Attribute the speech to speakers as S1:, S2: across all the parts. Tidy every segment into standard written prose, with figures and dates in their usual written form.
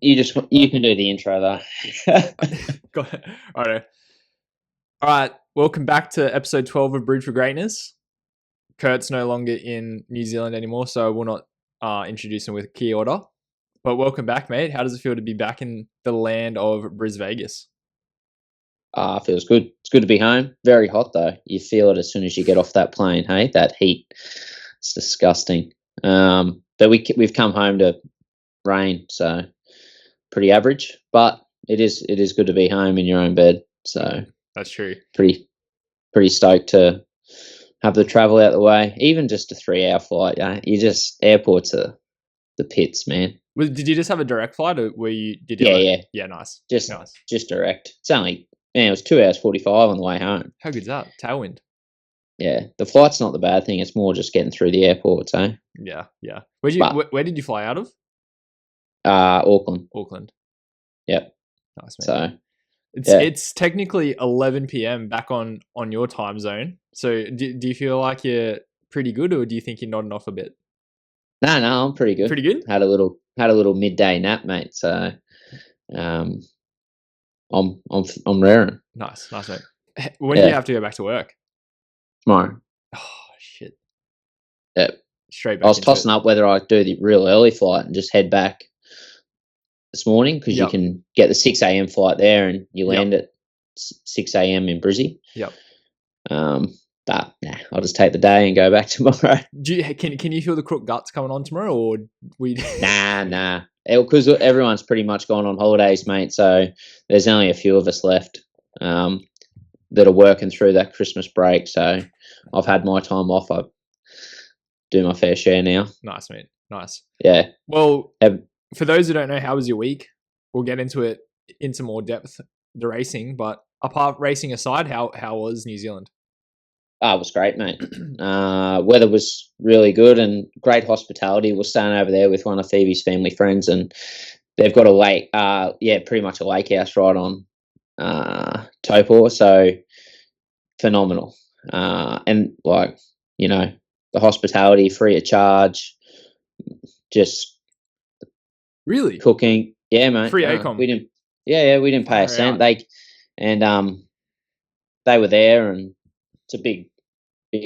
S1: You can do the intro though.
S2: Got it. All right. Welcome back to episode 12 of Brewed for Greatness. Kurt's no longer in New Zealand anymore, so we'll not introduce him with key order. But welcome back, mate. How does it feel to be back in the land of Bris Vegas?
S1: Feels good. It's good to be home. Very hot though. You feel it as soon as you get off that plane. Hey, that heat. It's disgusting. But we've come home to rain, so pretty average. But it is good to be home in your own bed. So
S2: that's true.
S1: Pretty stoked to have the travel out the way. Even just a 3-hour flight. Yeah, airports are the pits, man.
S2: Did you just have a direct flight, or were you?
S1: Yeah.
S2: Nice.
S1: Just direct. It was 2 hours 45 on the way home.
S2: How good's that? Tailwind.
S1: Yeah, the flight's not the bad thing. It's more just getting through the airports, eh?
S2: Yeah. Where did you fly out of?
S1: Auckland. Yep.
S2: Nice,
S1: man.
S2: So it's technically 11 p.m. back on your time zone. So do you feel like you're pretty good, or do you think you're nodding off a bit?
S1: No, I'm pretty good.
S2: Pretty good.
S1: Had a little midday nap, mate. So, I'm raring.
S2: Nice, mate. When do you have to go back to work?
S1: Tomorrow.
S2: Oh shit.
S1: Yeah.
S2: Straight back.
S1: I was tossing up whether I do the real early flight and just head back this morning, because you can get the 6 a.m. flight there and you land at 6 a.m. in Brizzy.
S2: Yep.
S1: But I'll just take the day and go back tomorrow.
S2: Can you feel the crook guts coming on tomorrow, or we?
S1: Nah. Because everyone's pretty much gone on holidays, mate. So there's only a few of us left that are working through that Christmas break. So I've had my time off. I do my fair share now.
S2: Nice, mate. Nice.
S1: Yeah.
S2: Well, for those who don't know, how was your week? We'll get into more depth, the racing. But apart racing aside, how was New Zealand?
S1: It was great, mate. Weather was really good and great hospitality. We're staying over there with one of Phoebe's family friends, and they've got a lake, pretty much a lake house right on Taupo, so phenomenal. And the hospitality free of charge, just
S2: really
S1: cooking. Yeah, mate.
S2: Free ACOM.
S1: We didn't pay a cent. They were there, and it's a big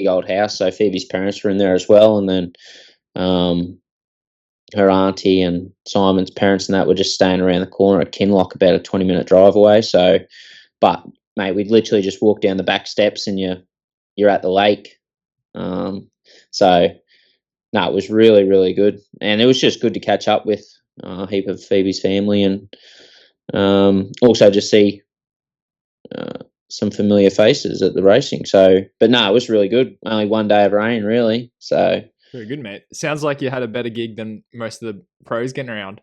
S1: old house. So Phoebe's parents were in there as well, and then her auntie and Simon's parents and that were just staying around the corner at Kinloch, about a 20-minute drive away. So, but mate, we'd literally just walk down the back steps and you're at the lake. It was really, really good, and it was just good to catch up with a heap of Phoebe's family, and also just see some familiar faces at the racing. So, but no, it was really good. Only one day of rain, really. So
S2: very good, mate. Sounds like you had a better gig than most of the pros getting around.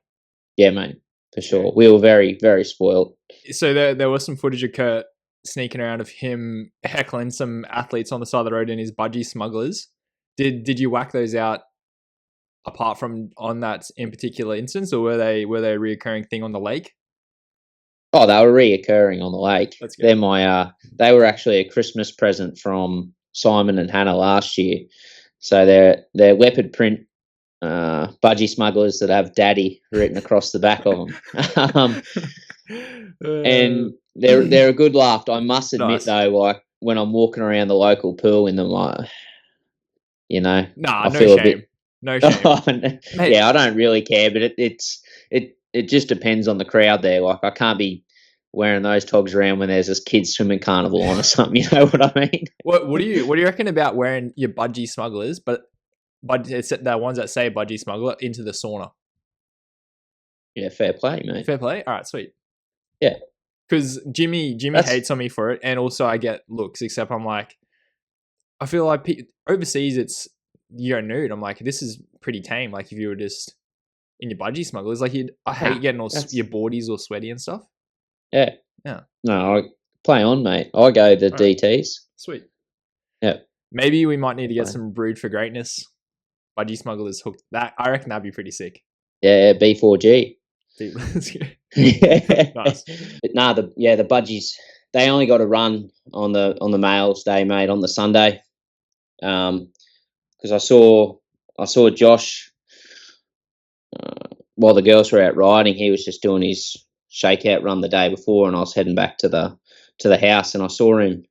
S1: Yeah, mate, for sure. We were very, very spoiled.
S2: So there was some footage of Kurt sneaking around of him heckling some athletes on the side of the road in his budgie smugglers. Did you whack those out apart from on that in particular instance, or were they a reoccurring thing on the lake?
S1: Oh, they were reoccurring on the lake.
S2: That's good.
S1: They were actually a Christmas present from Simon and Hannah last year. So they're leopard print budgie smugglers that have "Daddy" written across the back of them, and they're a good laugh. I must admit, nice. Though, like when I'm walking around the local pool in them, I feel
S2: shame.
S1: A bit.
S2: No shame.
S1: Yeah, I don't really care, but it just depends on the crowd there. Like, I can't be wearing those togs around when there's this kids swimming carnival on or something. You know what I mean?
S2: What do you reckon about wearing your budgie smugglers, but it's the ones that say budgie smuggler, into the sauna?
S1: Yeah, fair play, mate.
S2: Fair play. All right, sweet.
S1: Yeah,
S2: because Jimmy hates on me for it, and also I get looks. Except I'm like, I feel like overseas you're nude. I'm like, this is pretty tame. Like if you were just in your budgie smugglers, like I hate getting all your boardies all sweaty and stuff.
S1: Yeah.
S2: Yeah.
S1: No, I play on, mate. I go the DTs.
S2: Sweet.
S1: Yeah.
S2: Maybe we might need to get some Brewed for Greatness budgie smugglers hooked. I reckon that'd be pretty sick.
S1: Yeah, B4G. Yeah.
S2: Nice.
S1: But the budgies, they only got to run on the males day, mate, on the Sunday. Because I saw Josh while the girls were out riding, he was just doing his shakeout run the day before, and I was heading back to the house, and I saw him,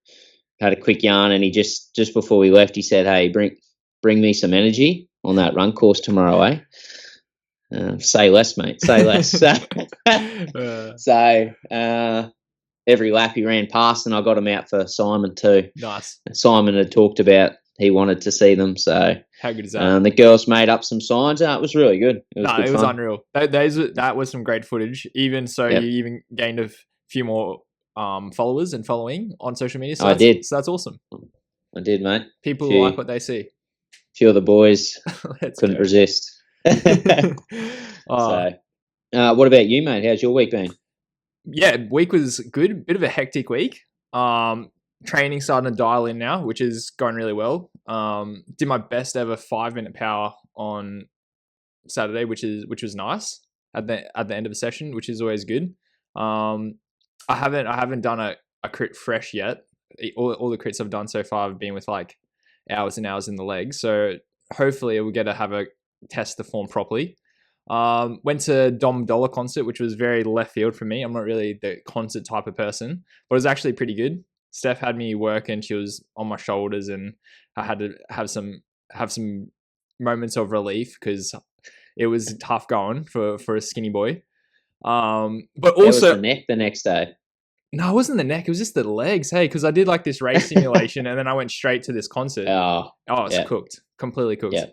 S1: had a quick yarn, and he just before we left, he said, "Hey, bring me some energy on that run course tomorrow, eh?" Say less, mate. Say less. So every lap he ran past, and I got him out for Simon too.
S2: Nice.
S1: Simon had talked about he wanted to see them, so
S2: how good is that?
S1: The girls made up some signs. It was really good. It was
S2: it was
S1: fun.
S2: unreal. That was some great footage. Even so, you even gained a few more followers and following on social media. So
S1: I did.
S2: So that's awesome.
S1: I did, mate.
S2: People like what they see.
S1: A few of the boys couldn't resist. So, what about you, mate? How's your week been?
S2: Yeah, week was good. Bit of a hectic week. Training starting to dial in now, which is going really well. Did my best ever 5-minute power on Saturday, which was nice at the end of the session, which is always good. I haven't done a crit fresh yet. All the crits I've done so far have been with like hours and hours in the legs. So hopefully we'll get to have a test the form properly. Went to Dom Dollar concert, which was very left field for me. I'm not really the concert type of person, but it was actually pretty good. Steph had me work and she was on my shoulders, and I had to have some moments of relief because it was tough going for a skinny boy. But also
S1: was the neck the next day.
S2: No, it wasn't the neck. It was just the legs. Hey, because I did like this race simulation and then I went straight to this concert. It's cooked, completely cooked. Yeah.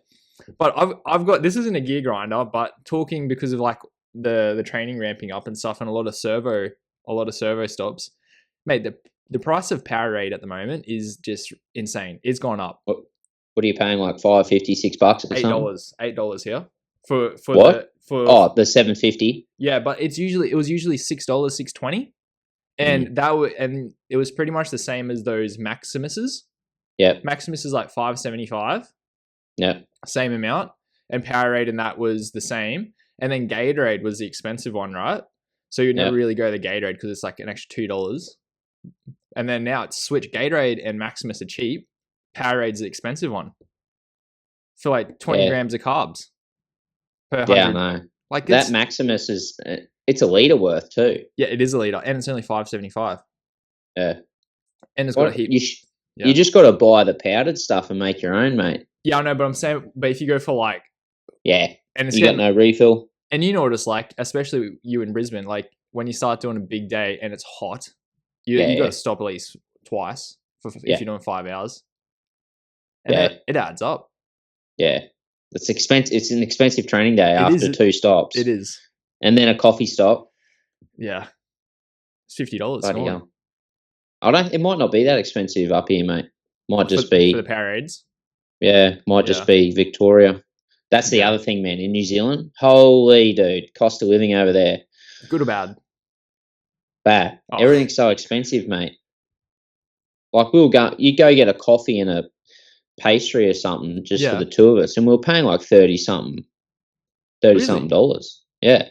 S2: But I've got, this isn't a gear grinder, but talking because of like the training ramping up and stuff, and a lot of servo stops, mate. The price of Powerade at the moment is just insane. It's gone up.
S1: What are you paying? Like $5.50, $6 or something?
S2: $8 here for
S1: what? The $7.50.
S2: Yeah, but it was usually $6, $6.20, and and it was pretty much the same as those Maximuses.
S1: Yeah,
S2: Maximus is like $5.75.
S1: Yeah,
S2: same amount, and Powerade and that was the same, and then Gatorade was the expensive one, right? So you'd never really go to Gatorade because it's like an extra $2. And then now it's switched. Gatorade and Maximus are cheap. Powerade's the expensive one for like 20 grams of carbs per 100.
S1: Yeah, I know. Like that Maximus is it's a litre worth too.
S2: Yeah, it is a litre, and it's only $5.75.
S1: Yeah,
S2: and it's got a heap.
S1: You just got to buy the powdered stuff and make your own, mate.
S2: Yeah, I know, but I'm saying, but if you go for like,
S1: and it's got no refill,
S2: and you know what it's like, especially you in Brisbane, like when you start doing a big day and it's hot, you got to stop at least twice if you're doing 5 hours, and it adds up. Yeah,
S1: it's expensive. It's an expensive training day after 2 stops.
S2: It is,
S1: and then a coffee stop.
S2: Yeah, it's $50.
S1: It might not be that expensive up here, mate. Might just be
S2: for the Powerades.
S1: Yeah, might just be Victoria. That's the other thing, man. In New Zealand, holy dude, cost of living over there.
S2: Good or bad?
S1: Bad. Oh. Everything's so expensive, mate. Like you go get a coffee and a pastry or something just for the two of us, and we were paying like $30-something dollars. Yeah.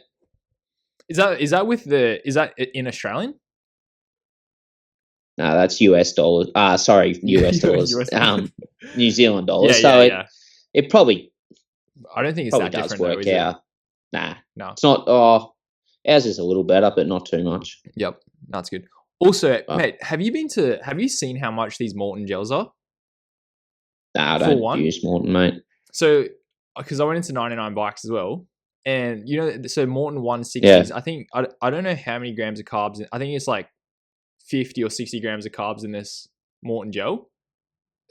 S2: Is that in Australian?
S1: No, that's US dollars. Sorry, US dollars. New Zealand dollars. It probably.
S2: I don't think it's that different.
S1: Work out. Nah, no, it's not. Ours is a little better, but not too much.
S2: Yep, that's good. Also, mate, have you seen how much these Morton gels are?
S1: Nah, I don't use Morton, mate.
S2: So, because I went into 99 Bikes as well, and so Morton 160s. I think I don't know how many grams of carbs. I think it's like 50 or 60 grams of carbs in this Morton gel.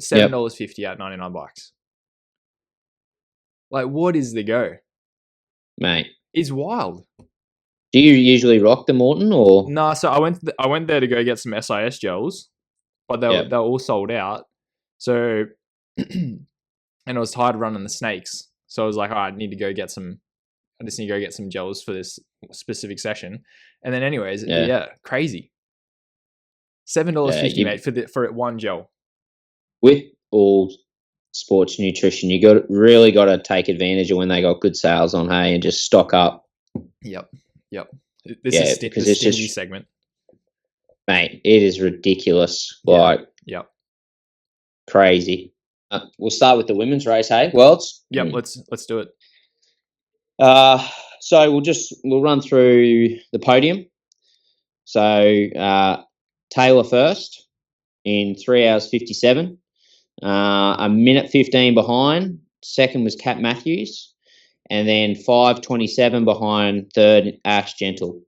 S2: $7.50 at 99 Bikes. Like, what is the go,
S1: mate?
S2: It's wild.
S1: Do you usually rock the Morton or?
S2: No, so I went there to go get some SIS gels, but they were all sold out. So, and I was tired of running the snakes, so I was like, all right, I need to go get some. I just need to go get some gels for this specific session. And then, anyways, crazy. $7.50, mate, for one gel. With
S1: all sports nutrition, you really got to take advantage of when they got good sales on, hey, and just stock up.
S2: Yep. This is because it's stingy segment,
S1: mate. It is ridiculous, crazy. We'll start with the women's race, hey, Worlds.
S2: Yep, let's do it.
S1: So we'll run through the podium. So Taylor first in 3 hours 57. A minute 15 behind. Second was Kat Matthews, and then 5:27 behind third Ash Gentle.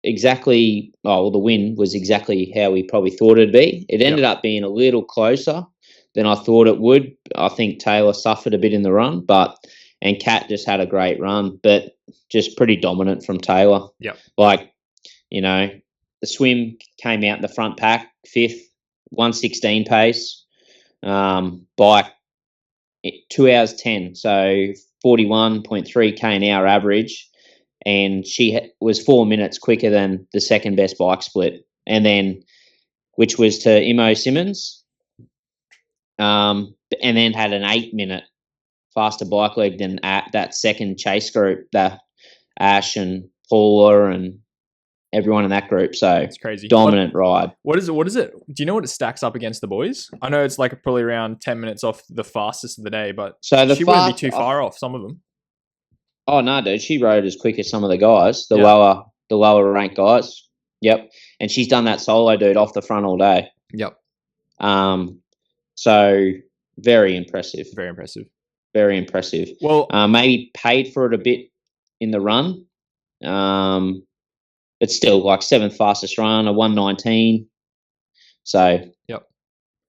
S1: Exactly. Oh, well, the win was exactly how we probably thought it'd be. It ended up being a little closer than I thought it would. I think Taylor suffered a bit in the run, and Kat just had a great run, but just pretty dominant from Taylor.
S2: Yep.
S1: Like, the swim came out in the front pack, fifth, 1:16 pace, bike 2 hours 10, so 41.3 k an hour average, and she was 4 minutes quicker than the second best bike split, and then which was to Imo Simmons, and then had an 8-minute faster bike leg than that second chase group, the Ash and Paula and everyone in that group. So
S2: it's crazy.
S1: Dominant ride.
S2: What is it? Do you know what it stacks up against the boys? I know it's like probably around 10 minutes off the fastest of the day, but she wouldn't be too far off some of them.
S1: Oh no, dude, she rode as quick as some of the guys, the lower ranked guys. Yep. And she's done that solo, dude, off the front all day.
S2: Yep.
S1: So very impressive.
S2: Very impressive.
S1: Very impressive.
S2: Well,
S1: maybe paid for it a bit in the run. But still, like, seventh fastest run, a 1:19. So,
S2: yep,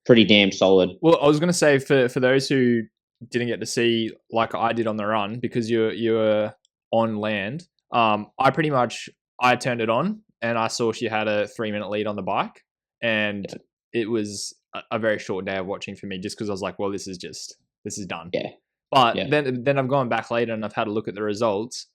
S2: pretty
S1: damn solid.
S2: Well, I was going to say for those who didn't get to see, like I did on the run, because you were on land. I turned it on and I saw she had a 3-minute lead on the bike, and it was a very short day of watching for me, just because I was like, well, this is done.
S1: Yeah.
S2: But then I've gone back later and I've had a look at the results.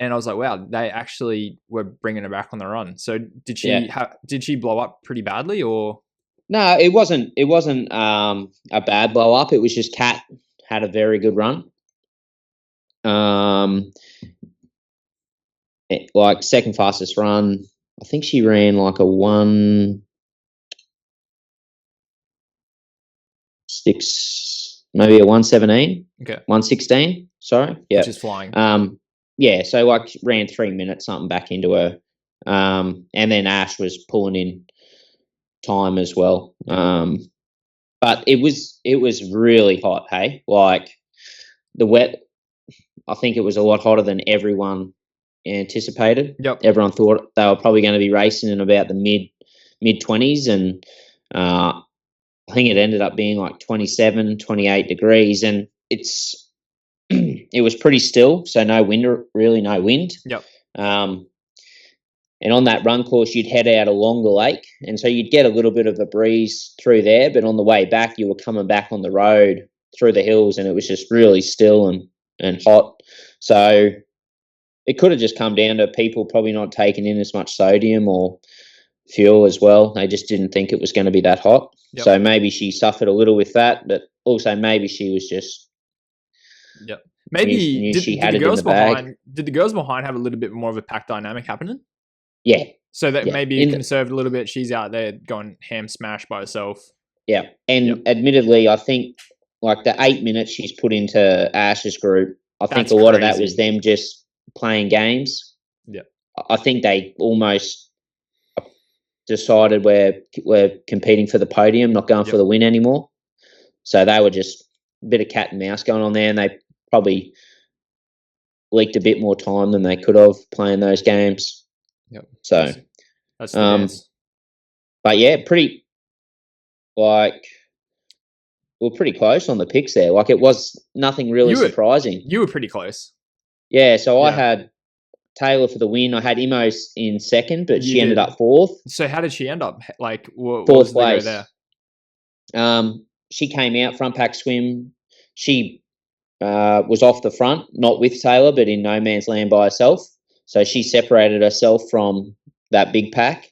S2: And I was like, wow, they actually were bringing her back on the run. So did she blow up pretty badly, or?
S1: No, it wasn't a bad blow up. It was just Kat had a very good run. Like second fastest run, I think she ran like a 1:6, maybe a 1:17.
S2: Okay.
S1: 1:16. Sorry. Yeah.
S2: Which is flying.
S1: Yeah, so like ran 3 minutes something back into her, and then Ash was pulling in time as well. But it was really hot. Hey, like the wet. I think it was a lot hotter than everyone anticipated.
S2: Yep.
S1: Everyone thought they were probably going to be racing in about the mid 20s, and I think it ended up being like 27, 28 degrees, and it was pretty still, so no wind.
S2: Yep.
S1: And on that run course, you'd head out along the lake, and so you'd get a little bit of a breeze through there, but on the way back, you were coming back on the road through the hills, and it was just really still and hot. So it could have just come down to people probably not taking in as much sodium or fuel as well. They just didn't think it was going to be that hot. Yep. So maybe she suffered a little with that, but also maybe she was just...
S2: Yep. Maybe did the girls behind have a little bit more of a pack dynamic happening?
S1: Yeah.
S2: So that maybe conserved a little bit. She's out there going ham smash by herself.
S1: Yeah. And admittedly, I think like the 8 minutes she's put into Ash's group, I think a lot of that was them just playing games.
S2: Yeah.
S1: I think they almost decided we're competing for the podium, not going for the win anymore. So they were just a bit of cat and mouse going on there, and they probably leaked a bit more time than they could have playing those games.
S2: Yep.
S1: So
S2: that's the
S1: but yeah, pretty we're pretty close on the picks there. Like it was nothing really surprising.
S2: You were pretty close.
S1: Yeah, so I had Taylor for the win. I had Imos in second, but she ended up fourth.
S2: So how did she end up? Like
S1: fourth place there? She came out front pack swim. She was off the front, not with Taylor, but in no man's land by herself. So she separated herself from that big pack,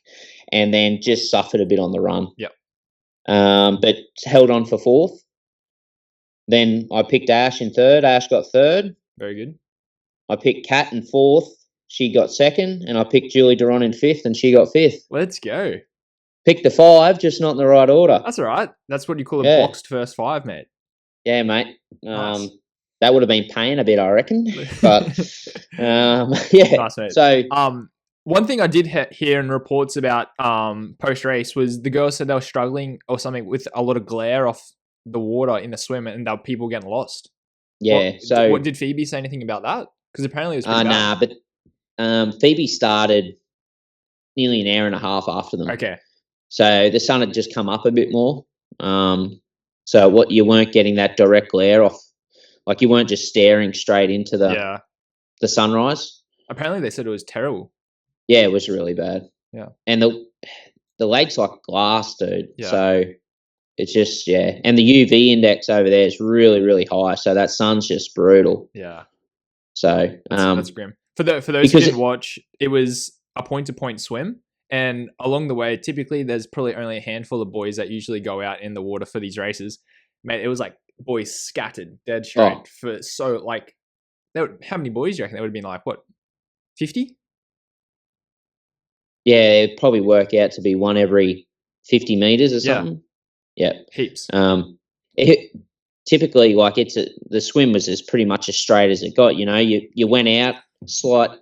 S1: and then just suffered a bit on the run.
S2: Yep.
S1: But held on for fourth. Then I picked Ash in third. Ash got third.
S2: Very good.
S1: I picked Kat in fourth. She got second. And I picked Julie Duron in fifth, and she got fifth.
S2: Let's go.
S1: Picked the 5, just not in the right order.
S2: That's all right. That's what you call a boxed first 5, mate.
S1: Yeah, mate.
S2: Nice.
S1: That would have been paying a bit, I reckon. But Yeah.
S2: Nice, mate.
S1: So
S2: one thing I did hear in reports about post race was the girls said they were struggling or something with a lot of glare off the water in the swim, and there were people getting lost.
S1: yeah.
S2: What did Phoebe say anything about that? Because apparently it was pretty bad.
S1: But Phoebe started nearly an hour and a half after them.
S2: Okay.
S1: So the sun had just come up a bit more. So what you weren't getting that direct glare off, like you weren't just staring straight into the sunrise.
S2: Apparently they said it was terrible.
S1: Yeah, it was really bad.
S2: Yeah.
S1: And the lake's like glass, dude.
S2: Yeah.
S1: So it's just, and the UV index over there is really, really high. So that sun's just brutal.
S2: Yeah.
S1: So
S2: that's grim. For those who didn't watch, it was a point-to-point swim. And along the way, typically there's probably only a handful of boys that usually go out in the water for these races. Mate, it was like boys scattered dead straight how many boys do you reckon? There would have been like, what, 50?
S1: Yeah, it'd probably work out to be one every 50 meters or something. Yeah.
S2: Heaps.
S1: Typically, like the swim was as pretty much as straight as it got. You know, you went out for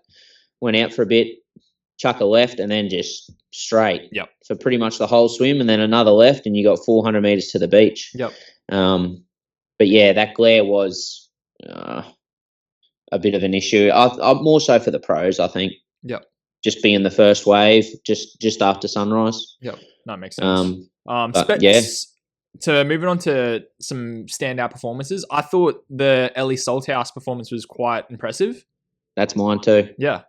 S1: a bit, chuck a left, and then just straight.
S2: Yep.
S1: For pretty much the whole swim, and then another left, and you got 400 meters to the beach.
S2: Yep.
S1: But yeah, that glare was a bit of an issue. I'm more so for the pros, I think.
S2: Yep.
S1: Just being the first wave, just after sunrise.
S2: Yep, that makes sense. So moving on to some standout performances, I thought the Ellie Salthouse performance was quite impressive.
S1: That's mine too.
S2: Yeah,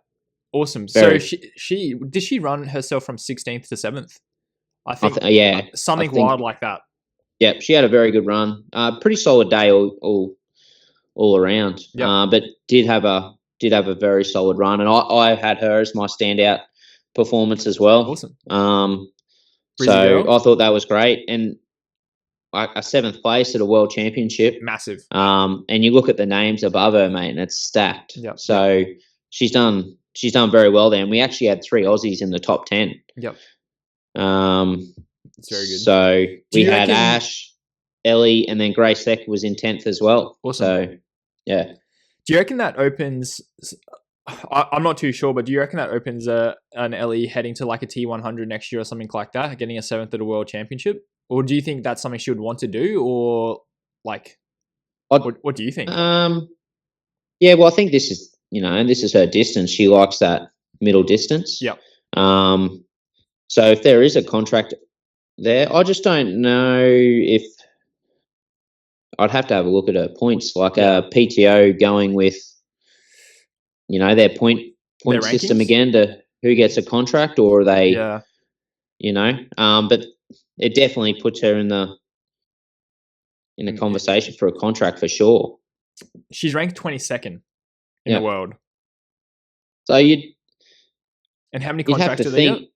S2: awesome.
S1: Very.
S2: So she did she run herself from 16th to 7th? I think something wild like that.
S1: Yeah, she had a very good run. Pretty solid day all around.
S2: Yep.
S1: But did have a very solid run, and I had her as my standout performance as well.
S2: Awesome.
S1: So I thought that was great, and a 7th place at a world championship,
S2: massive.
S1: And you look at the names above her, mate, and it's stacked.
S2: Yep.
S1: So she's done very well there, and we actually had 3 Aussies in the top 10.
S2: Yep. It's very good.
S1: So we had Ash, Ellie, and then Grace Theck was in 10th as well.
S2: Awesome.
S1: So yeah.
S2: Do you reckon that opens? I'm not too sure, but do you reckon that opens an Ellie heading to like a T100 next year or something like that, getting a 7th at a world championship? Or do you think that's something she would want to do, or like, what do you think?
S1: Yeah, well, I think this is her distance. She likes that middle distance.
S2: Yep.
S1: So if there is a contract there, I just don't know if I'd have to have a look at her points, like a PTO going with, their point
S2: their
S1: system
S2: rankings?
S1: again to who gets a contract, or are they, but it definitely puts her in the conversation for a contract for sure.
S2: She's ranked 22nd in the world.
S1: So
S2: and how many contracts do they get?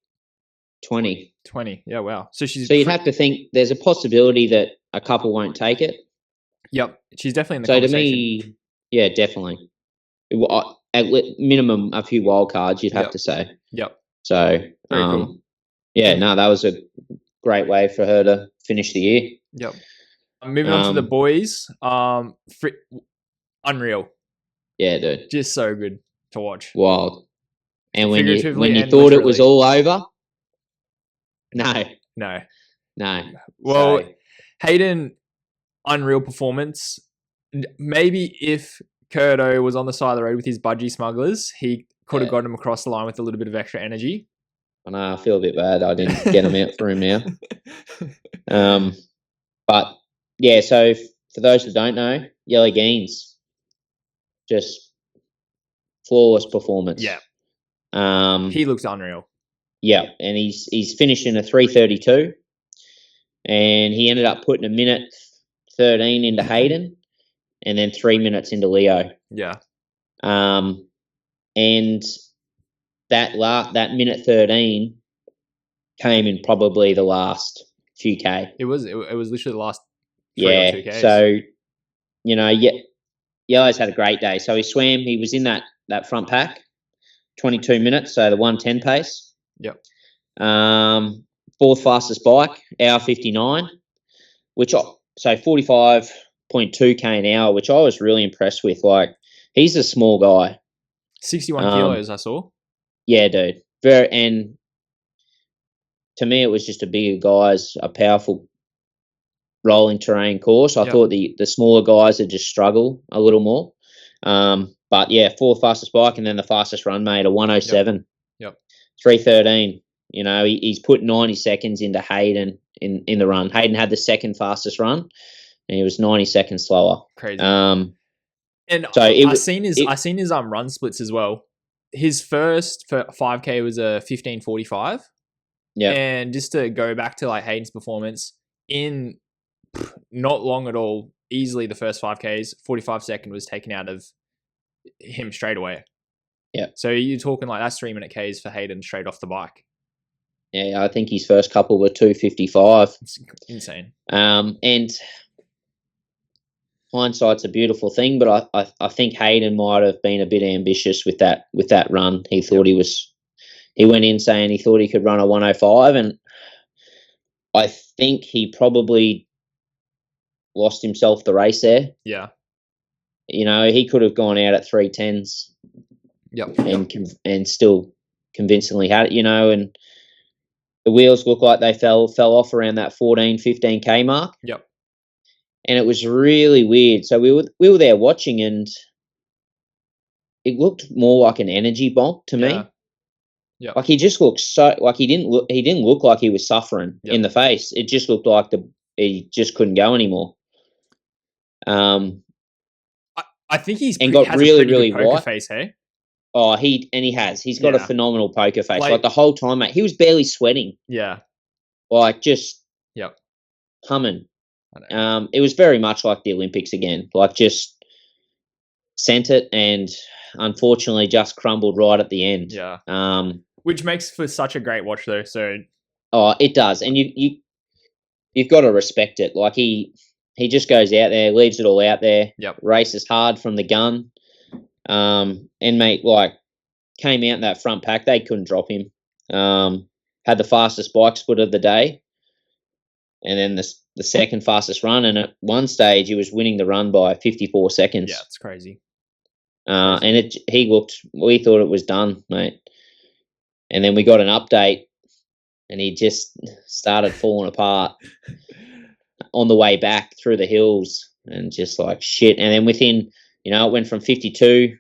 S1: 20.
S2: 20. Yeah, wow. So
S1: you'd have to think there's a possibility that a couple won't take it.
S2: Yep, she's definitely in the conversation.
S1: To me, yeah, definitely. At minimum, a few wild cards, you'd have to say.
S2: Yep.
S1: So,
S2: very cool.
S1: Yeah, no, that was a great way for her to finish the year.
S2: Yep. Moving on to the boys, unreal.
S1: Yeah, dude.
S2: Just so good to watch.
S1: Wild. And when you thought it was all over, no.
S2: Well, Hayden, unreal performance. Maybe if Curto was on the side of the road with his budgie smugglers, he could have got him across the line with a little bit of extra energy.
S1: I know, I feel a bit bad I didn't get him out for him now. But yeah, so for those that don't know, Yellow Geens, just flawless performance.
S2: Yeah.
S1: He
S2: looks unreal.
S1: Yeah, and he's finishing a 3:32, and he ended up putting a minute 13 into Hayden, and then 3 minutes into Leo.
S2: Yeah.
S1: And that minute 13 came in probably the last few K.
S2: It was literally the last 3 or 2 Ks.
S1: So Yellow's had a great day. So he was in that front pack, 22 minutes, so the 1:10 pace.
S2: Yep.
S1: 4th fastest bike, hour 59, so 45.2 k an hour, which I was really impressed with. Like, he's a small guy.
S2: 61 kilos, I saw.
S1: Yeah, dude. And to me, it was just a bigger guys, a powerful rolling terrain course. I thought the smaller guys would just struggle a little more. But yeah, fourth fastest bike, and then the fastest run made a 107.
S2: Yep.
S1: 313. You know, he's put 90 seconds into Hayden in the run. Hayden had the second fastest run, and he was 90 seconds slower.
S2: Crazy.
S1: And
S2: so I seen his run splits as well. His first 5K was a 15:45. Yeah. And just to go back to like Hayden's performance, in not long at all, easily the first 5Ks, 45-second was taken out of him straight away.
S1: Yeah.
S2: So you're talking like that's 3-minute Ks for Hayden straight off the bike.
S1: Yeah, I think his first couple were 2:55.
S2: It's insane.
S1: And hindsight's a beautiful thing, but I think Hayden might have been a bit ambitious with that run. He thought he went in saying he thought he could run a 105, and I think he probably lost himself the race there.
S2: Yeah.
S1: You know, he could have gone out at 3:10s.
S2: Yep.
S1: And still convincingly had it, you know, and the wheels looked like they fell off around that 14, 15K mark.
S2: Yep.
S1: And it was really weird. So we were there watching, and it looked more like an energy bonk to me.
S2: Yeah.
S1: Like he just looked he didn't look like he was suffering in the face. It just looked like he just couldn't go anymore.
S2: I think he's
S1: got really, really
S2: poker face, hey?
S1: Oh, he's got a phenomenal poker face. Like the whole time, mate, he was barely sweating.
S2: Yeah.
S1: Like just humming. It was very much like the Olympics again. Like just sent it, and unfortunately just crumbled right at the end.
S2: Yeah. Which makes for such a great watch though. So
S1: it does. And you've got to respect it. Like he just goes out there, leaves it all out there.
S2: Yep.
S1: Races hard from the gun. And mate, like came out in that front pack, they couldn't drop him. Had the fastest bike split of the day, and then the second fastest run. And at one stage, he was winning the run by 54 seconds.
S2: Yeah, it's crazy.
S1: And we thought it was done, mate. And then we got an update, and he just started falling apart on the way back through the hills, and just like shit. And then within, you know, it went from 52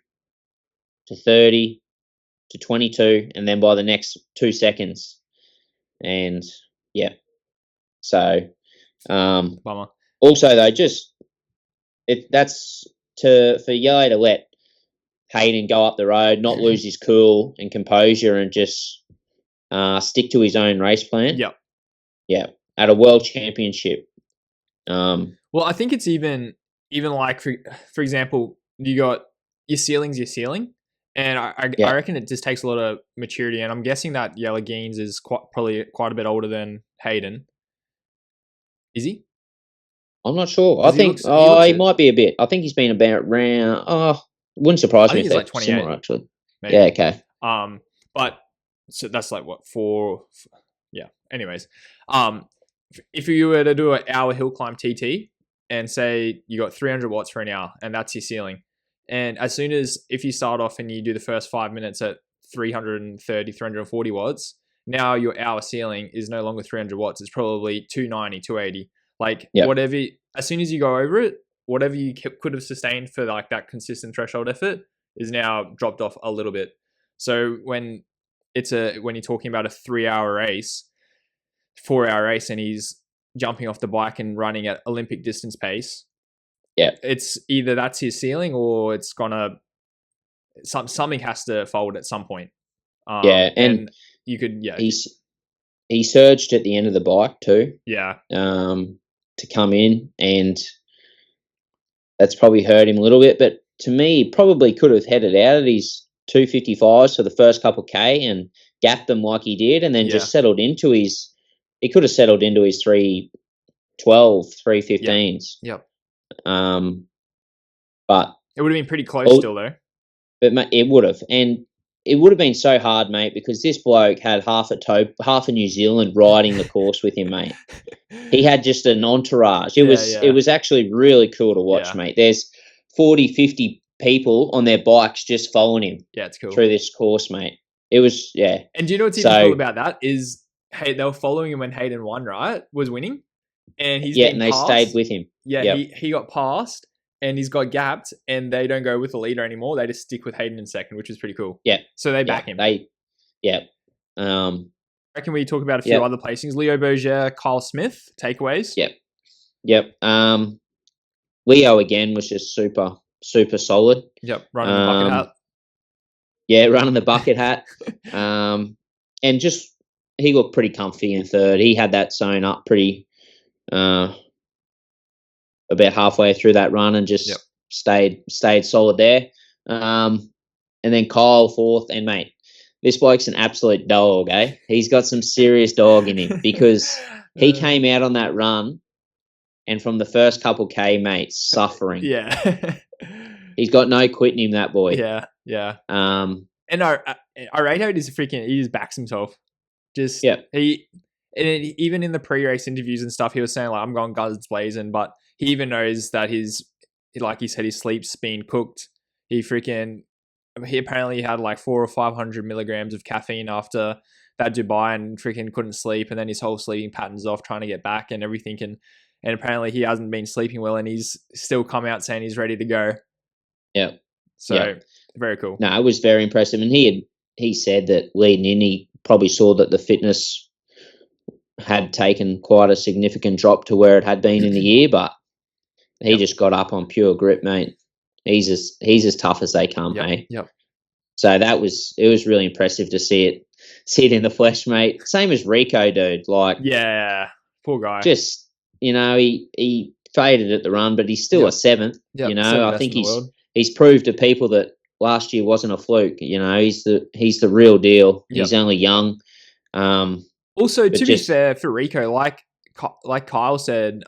S1: to 30 to 22, and then by the next 2 seconds. And yeah, so
S2: bummer.
S1: Also though, that's for Yellow to let Hayden go up the road, not lose his cool and composure, and just stick to his own race plan.
S2: Yep.
S1: Yeah, at a world championship.
S2: Well, I think it's even like for example, you got your ceiling, and I reckon it just takes a lot of maturity. And I'm guessing that Yellow Geens is probably quite a bit older than Hayden. Is he?
S1: I'm not sure. I think he might be a bit. I think he's been about around. Wouldn't surprise me if
S2: he's like 28,
S1: similar, actually.
S2: Maybe.
S1: Yeah. Okay.
S2: But so that's like what 4. Yeah. Anyways, if you were to do an hour hill climb TT and say you got 300 watts for an hour, and that's your ceiling, and as soon as if you start off and you do the first 5 minutes at 330, 340 watts, now your hour ceiling is no longer 300 watts. It's probably 290, 280. Like whatever, as soon as you go over it, whatever you could have sustained for like that consistent threshold effort is now dropped off a little bit. So when you're talking about a 3-hour race, 4-hour race, and he's jumping off the bike and running at Olympic distance pace, it's either that's his ceiling or it's gonna something has to fold at some point. And you could
S1: he surged at the end of the bike too.
S2: Yeah.
S1: To come in, and that's probably hurt him a little bit. But to me, he probably could have headed out at his 255s for the first couple K and gapped them like he did, and then just settled into his. He could have settled into his 312, 315s.
S2: Yep.
S1: But
S2: it would have been pretty close still, though.
S1: But it would have, and it would have been so hard, mate, because this bloke had half of New Zealand riding the course with him, mate. He had just an entourage. It was actually really cool to watch, mate. There's 40, 50 people on their bikes just following him
S2: Yeah, it's cool.
S1: through this course, mate. It was, yeah.
S2: And do you know what's even cool about that is, hey, they were following him when Hayden won, right? Was winning, and he's
S1: and they stayed with him.
S2: Yeah, he got passed, and he's got gapped, and they don't go with the leader anymore. They just stick with Hayden in second, which is pretty cool.
S1: Yeah.
S2: So they back him.
S1: I
S2: reckon we talk about a few other placings. Leo Berger, Kyle Smith, takeaways.
S1: Yep. Leo again was just super solid.
S2: Yep, running the bucket hat.
S1: Yeah, running the bucket hat. And just he looked pretty comfy in third. He had that sewn up pretty about halfway through that run and just stayed solid there. And then Kyle fourth, and mate, this bloke's an absolute dog, eh? He's got some serious dog in him because he came out on that run and from the first couple K, mate, suffering.
S2: Yeah.
S1: He's got no quit in him, that boy.
S2: Yeah. And I rate how he just backs himself. Just even in the pre-race interviews and stuff, he was saying like, I'm going guns blazing, but he even knows that like he said, his sleep's been cooked. He apparently had like 400 or 500 milligrams of caffeine after that Dubai and couldn't sleep, and then his whole sleeping pattern's off, trying to get back and everything, and apparently he hasn't been sleeping well, and he's still come out saying he's ready to go.
S1: Yeah.
S2: So very cool.
S1: No, it was very impressive, and he said that leading in, he probably saw that the fitness had taken quite a significant drop to where it had been in the year, but he just got up on pure grip, mate. He's as tough as they come, hey?
S2: Yep.
S1: So it was really impressive to see it in the flesh, mate. Same as Rico, dude. Like,
S2: yeah, poor guy.
S1: Just, he faded at the run, but he's still a seventh. I think he's proved to people that last year wasn't a fluke. He's the real deal. He's only young.
S2: Also, to be fair for Rico, like Kyle said,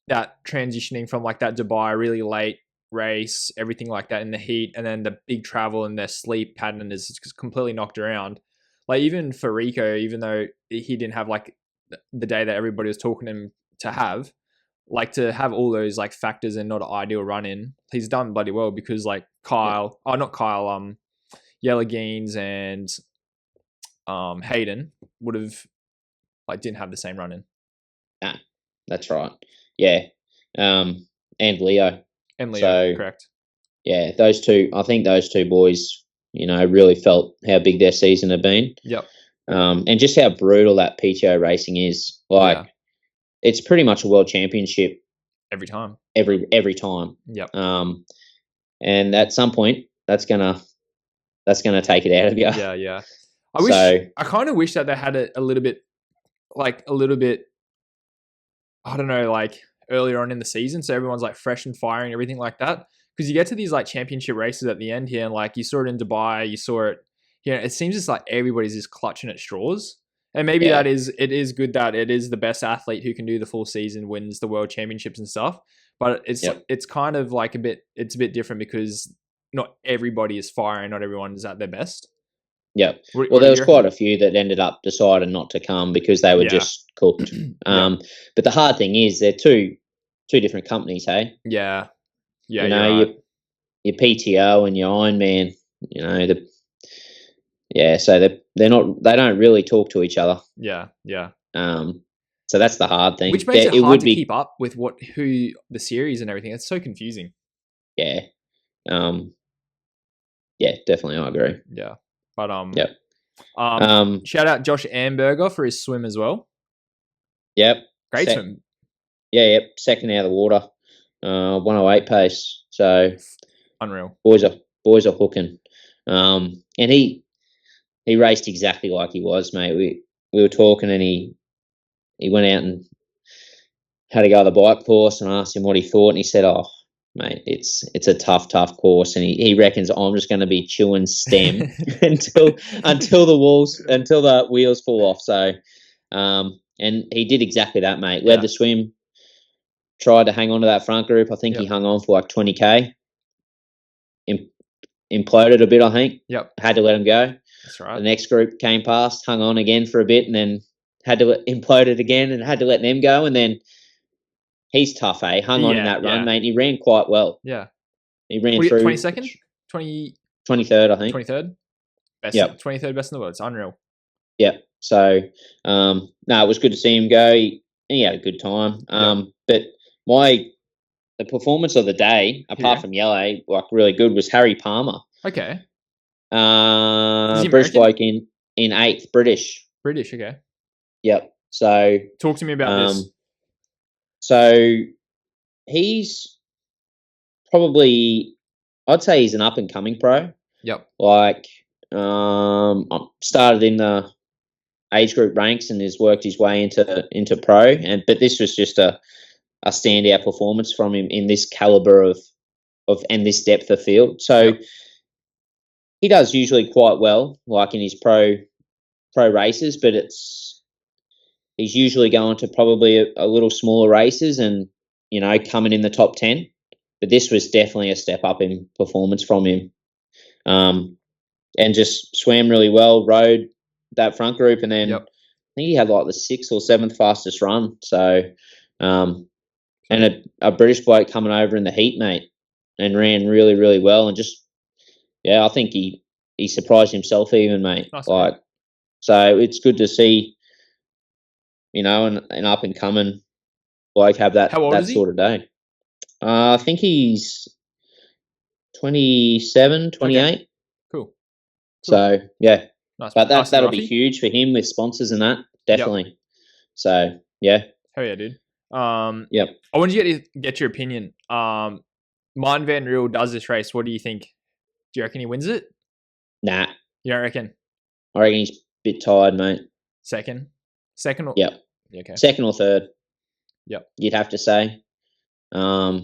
S2: that transitioning from like that Dubai really late race, everything like that in the heat, and then the big travel and their sleep pattern is completely knocked around. Like even for Rico, even though he didn't have like the day that everybody was talking to him to have all those like factors and not an ideal run in, he's done bloody well because like Yellow and Hayden would have didn't have the same run in.
S1: Nah, that's right. Yeah. And Leo.
S2: Correct.
S1: Yeah, those two, I think those two boys, really felt how big their season had been.
S2: Yep.
S1: And just how brutal that PTO racing is. It's pretty much a world championship
S2: every time.
S1: Every time.
S2: Yep.
S1: And at some point that's gonna take it out of you.
S2: Yeah. I kind of wish that they had a little bit, I don't know, like earlier on in the season, so everyone's like fresh and firing, everything like that. Because you get to these like championship races at the end here, and like you saw it in Dubai, you saw it. It seems just like everybody's just clutching at straws, and maybe it is good that it is the best athlete who can do the full season wins the world championships and stuff. But it's kind of like it's a bit different because not everybody is firing, not everyone is at their best.
S1: Yeah. Well, there was quite a few that ended up deciding not to come because they were just cooked. But the hard thing is they're two different companies, hey?
S2: Yeah. Yeah.
S1: Your PTO and your Ironman, so they don't really talk to each other.
S2: Yeah.
S1: So that's the hard thing.
S2: Which makes it hard to keep up with who the series and everything. It's so confusing.
S1: Yeah. Definitely I agree.
S2: Yeah. But shout out Josh Amberger for his swim as well.
S1: Yep.
S2: Great swim.
S1: Yeah, yep. Second out of the water. 108 pace. So
S2: unreal.
S1: Boys are hooking. And he raced exactly like he was, mate. We were talking and he went out and had to go to the bike course and I asked him what he thought and he said, "Oh, mate, it's a tough course," and he reckons I'm just going to be chewing stem until the wheels fall off. So, and he did exactly that, mate. Led the swim, tried to hang on to that front group. I think he hung on for like 20k. Imploded a bit, I think.
S2: Yep.
S1: Had to let him go.
S2: That's right.
S1: The next group came past, hung on again for a bit, and then imploded again and had to let them go. And then he's tough, eh? Hung on in that run, mate. He ran quite well.
S2: Yeah.
S1: He ran
S2: What are
S1: through
S2: you, 22nd?
S1: 23rd, I think.
S2: 23rd? Best,
S1: Yep.
S2: 23rd best in the world. It's unreal.
S1: Yeah. So, no, it was good to see him go. He had a good time. But the performance of the day, apart from Yellow, like really good, was Harry Palmer.
S2: Okay.
S1: British bloke in 8th, British.
S2: British, okay.
S1: Yep. So
S2: talk to me about this.
S1: So he's probably, I'd say he's an up and coming pro.
S2: Yep.
S1: Like, started in the age group ranks and has worked his way into pro. But this was just a standout performance from him in this caliber of and this depth of field. So he does usually quite well, like in his pro races, but he's usually going to probably a little smaller races and, coming in the top 10. But this was definitely a step up in performance from him. And just swam really well, rode that front group, and then I think he had like the 6th or 7th fastest run. So, and a British bloke coming over in the heat, mate, and ran really, really well. And just, I think he surprised himself even, mate.
S2: Nice,
S1: like, mate. So it's good to see, an up and coming bloke have that sort of day. I think he's 27, 28.
S2: Okay. Cool.
S1: So yeah,
S2: nice.
S1: But that'll be huge for him with sponsors and that, definitely. Yep. So yeah.
S2: Hell yeah, dude.
S1: Yep.
S2: I wanted to get your opinion. Martin Van Riel does this race. What do you think? Do you reckon he wins it?
S1: Nah.
S2: You don't reckon?
S1: I reckon he's a bit tired, mate.
S2: Second or
S1: yep.
S2: Okay.
S1: Second or third.
S2: Yep.
S1: You'd have to say. I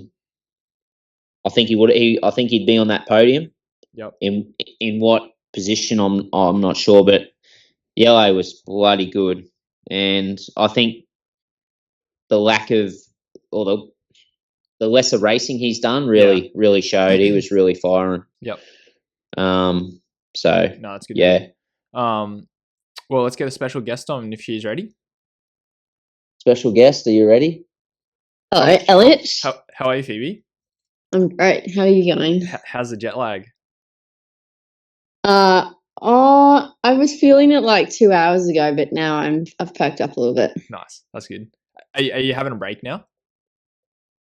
S1: think he would. I think he'd be on that podium.
S2: Yep.
S1: In what position? I'm not sure, but Yellow was bloody good, and I think the lack of or the lesser racing he's done really showed. He was really firing.
S2: Yep.
S1: So
S2: no, it's good.
S1: Yeah.
S2: Well, let's get a special guest on if she's ready.
S1: Special guest, are you ready?
S3: Hello, Elliot.
S2: How are you, Phoebe?
S3: I'm great. How are you going?
S2: How's the jet lag?
S3: I was feeling it like 2 hours ago, but now I've perked up a little bit.
S2: Nice, that's good. Are you having a break now?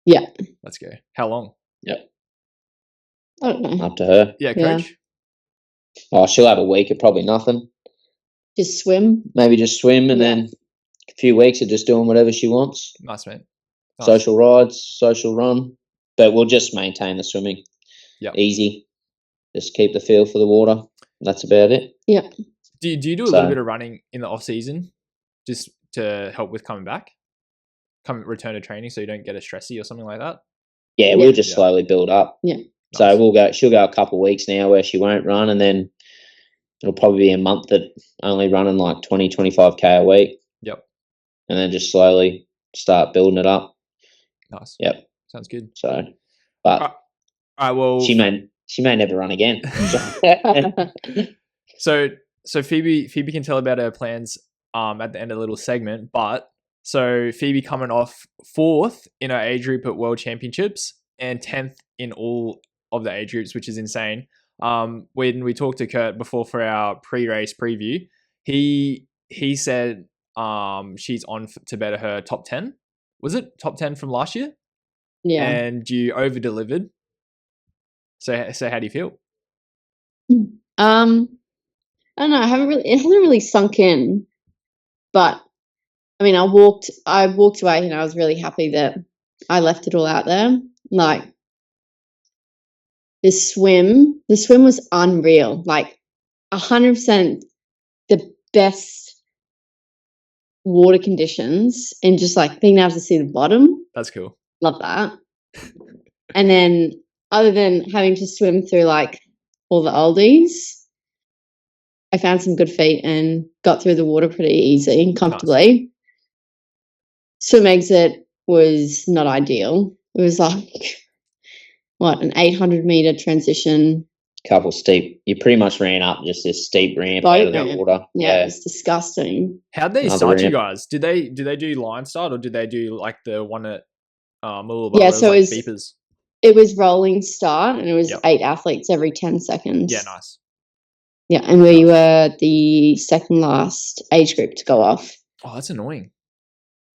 S3: Yeah.
S2: Let's go. How long?
S1: Yep.
S3: I don't know.
S1: Up to her.
S2: Yeah, coach.
S1: Oh, she'll have a week of probably nothing.
S3: Just swim.
S1: Maybe just swim, and then a few weeks of just doing whatever she wants.
S2: Nice, mate. Nice.
S1: Social rides, social run, but we'll just maintain the swimming.
S2: Yeah.
S1: Easy. Just keep the feel for the water. That's about it.
S3: Yeah.
S2: Do you do a little bit of running in the off season, just to help with coming back, return to training, so you don't get a stressy or something like that?
S1: Yeah, we'll just slowly build up.
S3: Yeah.
S1: So she'll go a couple of weeks now where she won't run, and then it'll probably be a month that only running like 20, 25K a week.
S2: Yep.
S1: And then just slowly start building it up.
S2: Nice.
S1: Yep.
S2: Sounds good.
S1: So, but
S2: all right, well,
S1: she may never run again.
S2: So Phoebe can tell about her plans at the end of the little segment, but so Phoebe coming off 4th in her age group at World Championships and 10th in all of the age groups, which is insane. When we talked to Kurt before for our pre-race preview, he said she's on to better her top 10. Was it top 10 from last year?
S3: Yeah.
S2: And you over-delivered. So how do you feel?
S3: I don't know. It hasn't really sunk in, but I mean, I walked away and I was really happy that I left it all out there. Like the swim was unreal. Like 100% the best water conditions, and just like being able to see the bottom.
S2: That's cool.
S3: Love that. And then other than having to swim through like all the oldies, I found some good feet and got through the water pretty easy and comfortably. Nice. Swim exit was not ideal. It was like, an 800-meter transition.
S1: Couple steep. You pretty much ran up just this steep ramp out of the water.
S3: Yeah, it's disgusting.
S2: How'd they start you guys? Did they do line start, or did they do like the one at a little above?
S3: Yeah, so
S2: like
S3: it was
S2: beepers?
S3: it was rolling start, and it was
S2: Yep.
S3: 8 athletes every 10 seconds.
S2: Yeah, nice.
S3: Yeah, and we were the second last age group to go off.
S2: Oh, that's annoying.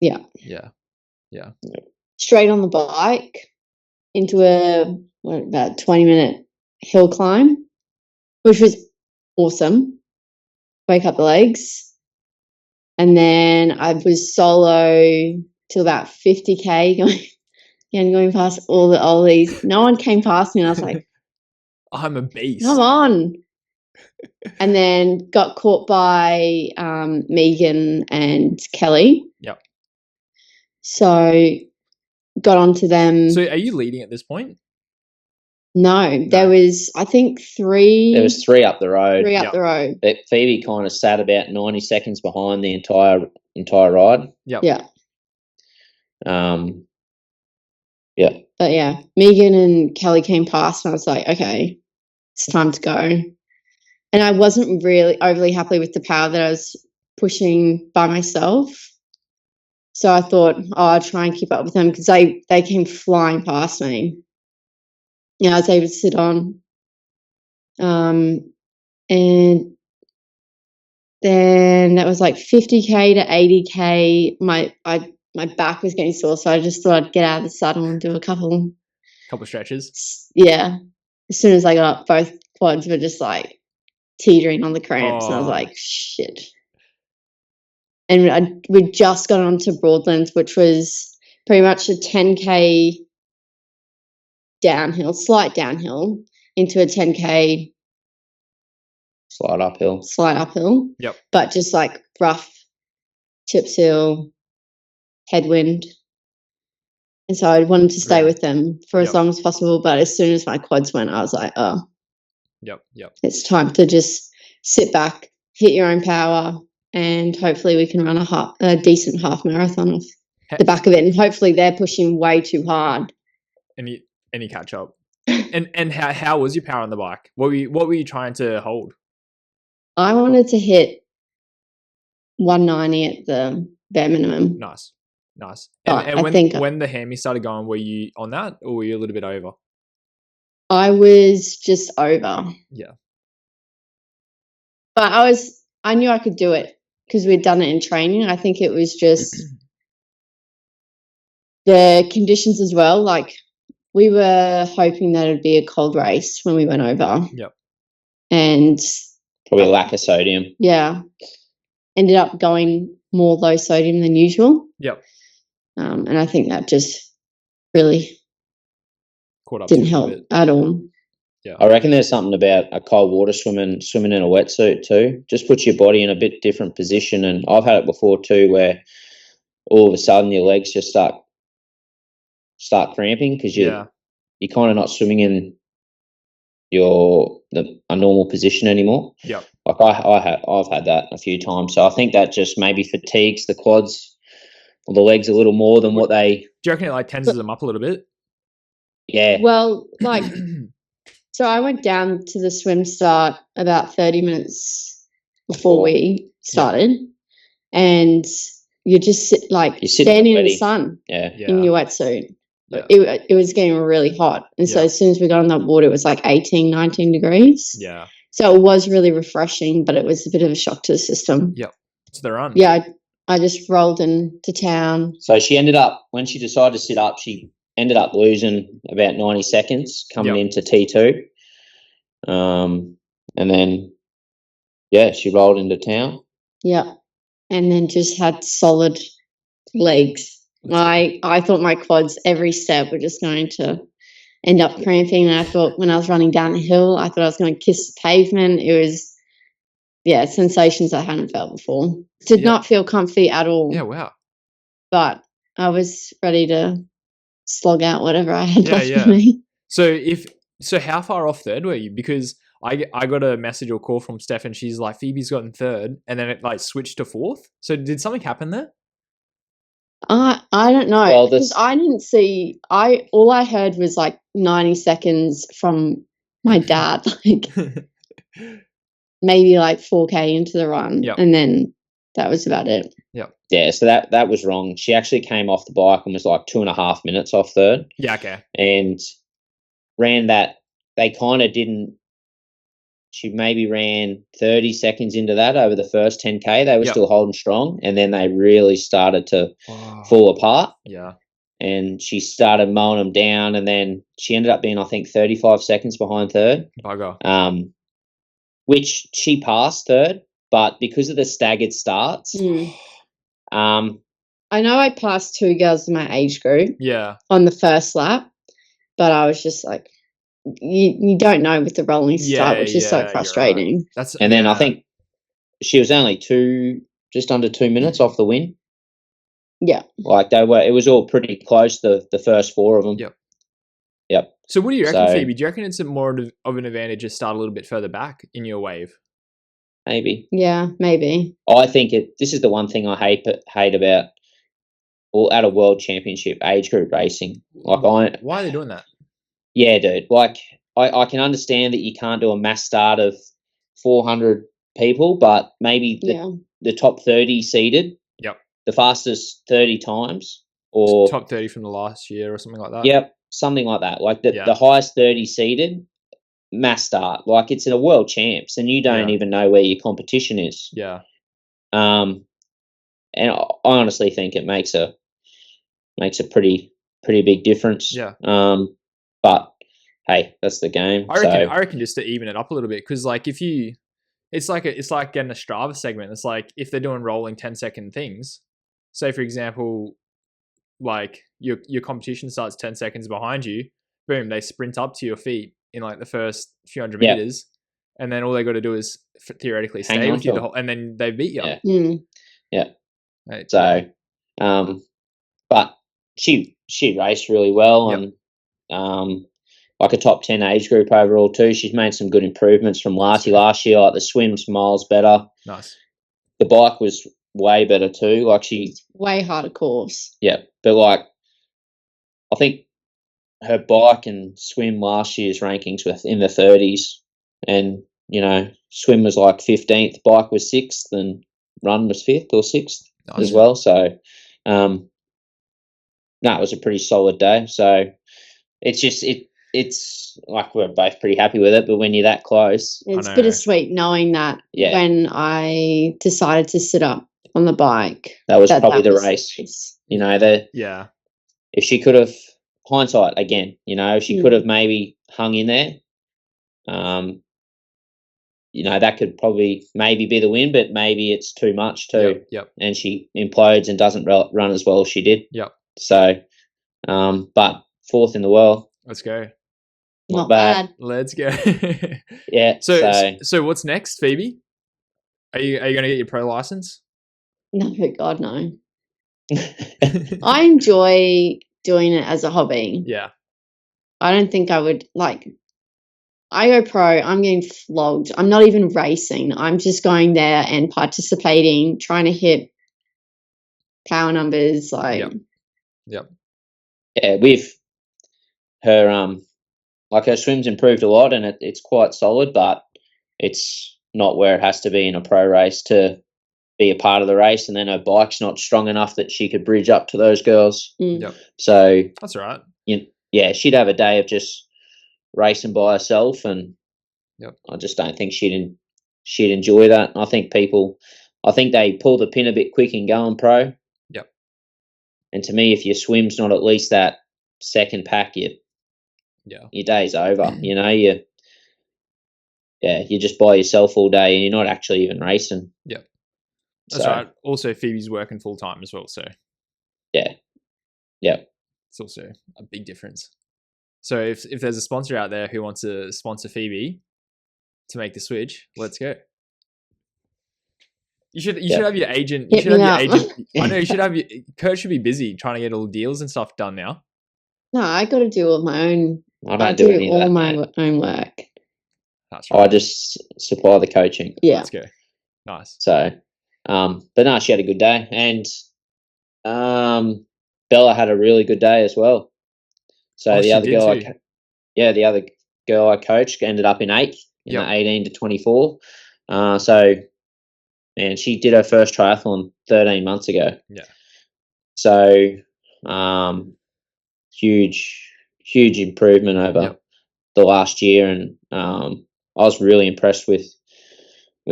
S3: Yeah.
S2: Yeah.
S3: Straight on the bike into about 20-minute hill climb, which was awesome. Wake up the legs. And then I was solo till about 50K going past all the oldies. No one came past me, and I was like,
S2: I'm a beast.
S3: come on. And then got caught by Megan and Kelly.
S2: Yep.
S3: So got onto them.
S2: So are you leading at this point?
S3: No, there was, I think, 3.
S1: There was 3 up the road.
S3: 3 up the road.
S1: But Phoebe kind of sat about 90 seconds behind the entire ride.
S2: Yep.
S3: Yeah.
S1: Yeah.
S3: But yeah, Megan and Kelly came past, and I was like, okay, it's time to go. And I wasn't really overly happy with the power that I was pushing by myself. So I thought, I'll try and keep up with them, because they came flying past me. Yeah, I was able to sit on. And then that was like 50K to 80K. My back was getting sore, so I just thought I'd get out of the saddle and do a couple
S2: stretches.
S3: Yeah. As soon as I got up, both quads were just like teetering on the cramps, and I was like, shit. And we just got onto Broadlands, which was pretty much a 10K downhill, slight downhill, into a 10K
S1: Slide uphill.
S2: Yep.
S3: But just like rough, chips hill, headwind. And so I wanted to stay with them for as long as possible. But as soon as my quads went, I was like, oh.
S2: Yep.
S3: It's time to just sit back, hit your own power, and hopefully we can run a decent half marathon off the back of it. And hopefully they're pushing way too hard.
S2: Any catch up. And how was your power on the bike? What were you trying to hold?
S3: I wanted to hit 190 at the bare minimum.
S2: Nice.
S3: And
S2: when the hammy started going, were you on that, or were you a little bit over?
S3: I was just over.
S2: Yeah.
S3: But I knew I could do it because we'd done it in training. I think it was just the conditions as well. Like, we were hoping that it'd be a cold race when we went over.
S2: Yep.
S3: And
S1: probably a lack of sodium.
S3: Yeah. Ended up going more low sodium than usual.
S2: Yep.
S3: And I think that just really
S2: caught up
S3: didn't help at all.
S2: Yeah.
S1: I reckon there's something about a cold water swimming in a wetsuit too. Just puts your body in a bit different position. And I've had it before too, where all of a sudden your legs just start cramping because you're kind of not swimming in a normal position anymore.
S2: Yeah.
S1: Like I've had that a few times. So I think that just maybe fatigues the quads or the legs a little more than what they.
S2: Do you reckon it like tenses them up a little bit?
S1: Yeah.
S3: Well, like, so I went down to the swim start about 30 minutes before we started, and you just standing in the sun in your wetsuit. Yeah. It was getting really hot. And so as soon as we got on that water, it was like 18, 19 degrees.
S2: Yeah.
S3: So it was really refreshing, but it was a bit of a shock to the system.
S2: Yep. It's the run.
S3: Yeah. I just rolled into town.
S1: So she ended up, when she decided to sit up, she ended up losing about 90 seconds coming into T2. And then, she rolled into town.
S3: Yeah. And then just had solid legs. I thought my quads every step were just going to end up cramping. And I thought when I was running down the hill, I thought I was going to kiss the pavement. It was, sensations I hadn't felt before. Did not feel comfy at all.
S2: Yeah, wow.
S3: But I was ready to slog out whatever I had left of me.
S2: So how far off third were you? Because I got a message or call from Steph, and she's like, Phoebe's gotten third, and then it like switched to fourth. So did something happen there?
S3: I don't know.
S1: Well,
S3: because I didn't see. All I heard was like 90 seconds from my dad, like maybe like 4K into the run, and then that was about it.
S1: Yeah, so that was wrong. She actually came off the bike and was like 2.5 minutes off third.
S2: Yeah, okay.
S1: And ran that. They kind of didn't. She maybe ran 30 seconds into that over the first 10K. They were still holding strong, and then they really started to fall apart.
S2: Yeah.
S1: And she started mowing them down, and then she ended up being, I think, 35 seconds behind third.
S2: Bugger.
S1: Which she passed third, but because of the staggered starts,
S3: I know I passed 2 girls in my age group.
S2: Yeah.
S3: On the first lap, but I was just like, you don't know with the rolling start, which is so frustrating.
S2: Right.
S1: And then I think she was only just under 2 minutes off the win.
S3: Yeah,
S1: like it was all pretty close. The first 4 of them. Yep.
S2: So what do you reckon, Phoebe? Do you reckon it's more of an advantage to start a little bit further back in your wave?
S1: Maybe.
S3: Yeah, maybe.
S1: I think this is the one thing I hate about at a world championship age group racing.
S2: Why are they doing that?
S1: Yeah, dude. Like I can understand that you can't do a mass start of 400 people, but maybe the top 30 seeded.
S2: Yep.
S1: The fastest 30 times, or
S2: top 30 from the last year, or something like that.
S1: Yep, something like that. Like the highest 30 seeded mass start. Like it's in a world champs, and you don't even know where your competition is.
S2: Yeah.
S1: And I honestly think it makes a pretty big difference.
S2: Yeah.
S1: But hey, that's the game.
S2: I reckon just to even it up a little bit, because like it's like getting a Strava segment. It's like if they're doing rolling 10-second things. Say for example, like your competition starts 10 seconds behind you. Boom, they sprint up to your feet in like the first few hundred meters, and then all they got to do is theoretically stay with you the whole, and then they beat you.
S1: Yeah. Right. So, but she raced really well, and like a top 10 age group overall too. She's made some good improvements from last year. Like the swim's miles better.
S2: Nice.
S1: The bike was way better too. Like she's
S3: way harder course.
S1: Yeah, but like I think her bike and swim last year's rankings were in the 30s, and swim was like 15th, bike was 6th, and run was 5th or 6th as well. So, it was a pretty solid day. So it's just it's like we're both pretty happy with it, but when you're that close,
S3: it's bittersweet knowing that when I decided to sit up on the bike,
S1: that was probably the race. If she could have, hindsight again, if she could have maybe hung in there, that could probably maybe be the win, but maybe it's too much too.
S2: Yep.
S1: And she implodes and doesn't run as well as she did.
S2: Yep.
S1: So, but 4th in the world.
S2: Let's go.
S3: Not bad.
S2: Let's go.
S1: Yeah.
S2: So what's next, Phoebe? Are you going to get your pro license?
S3: No, God, no. I enjoy doing it as a hobby.
S2: Yeah.
S3: I don't think I would I go pro, I'm getting flogged. I'm not even racing. I'm just going there and participating, trying to hit power numbers.
S2: Yep.
S1: Yeah, with her her swim's improved a lot, and it's quite solid, but it's not where it has to be in a pro race to be a part of the race, and then her bike's not strong enough that she could bridge up to those girls.
S2: Yep.
S1: So
S2: that's all right.
S1: She'd have a day of just racing by herself, and I just don't think she'd enjoy that. I think they pull the pin a bit quick in going pro.
S2: Yep.
S1: And to me, if your swim's not at least that second pack, your day's over. You're just by yourself all day, and you're not actually even racing.
S2: Yep. That's right. Also, Phoebe's working full time as well, so
S1: yeah,
S2: it's also a big difference. So if there's a sponsor out there who wants to sponsor Phoebe to make the switch, let's go. You should have your agent. You should have your agent. I know you should have Kurt should be busy trying to get all the deals and stuff done now.
S3: No, I got to do all my own.
S1: I do
S3: all my own work.
S2: That's right.
S1: I just supply the coaching.
S3: Yeah,
S2: let's go. Nice.
S1: So, but no, she had a good day, and Bella had a really good day as well. So the other girl I coached ended up in 8th in the 18 to 24. And she did her first triathlon 13 months ago.
S2: Yeah.
S1: So huge improvement over the last year, and I was really impressed with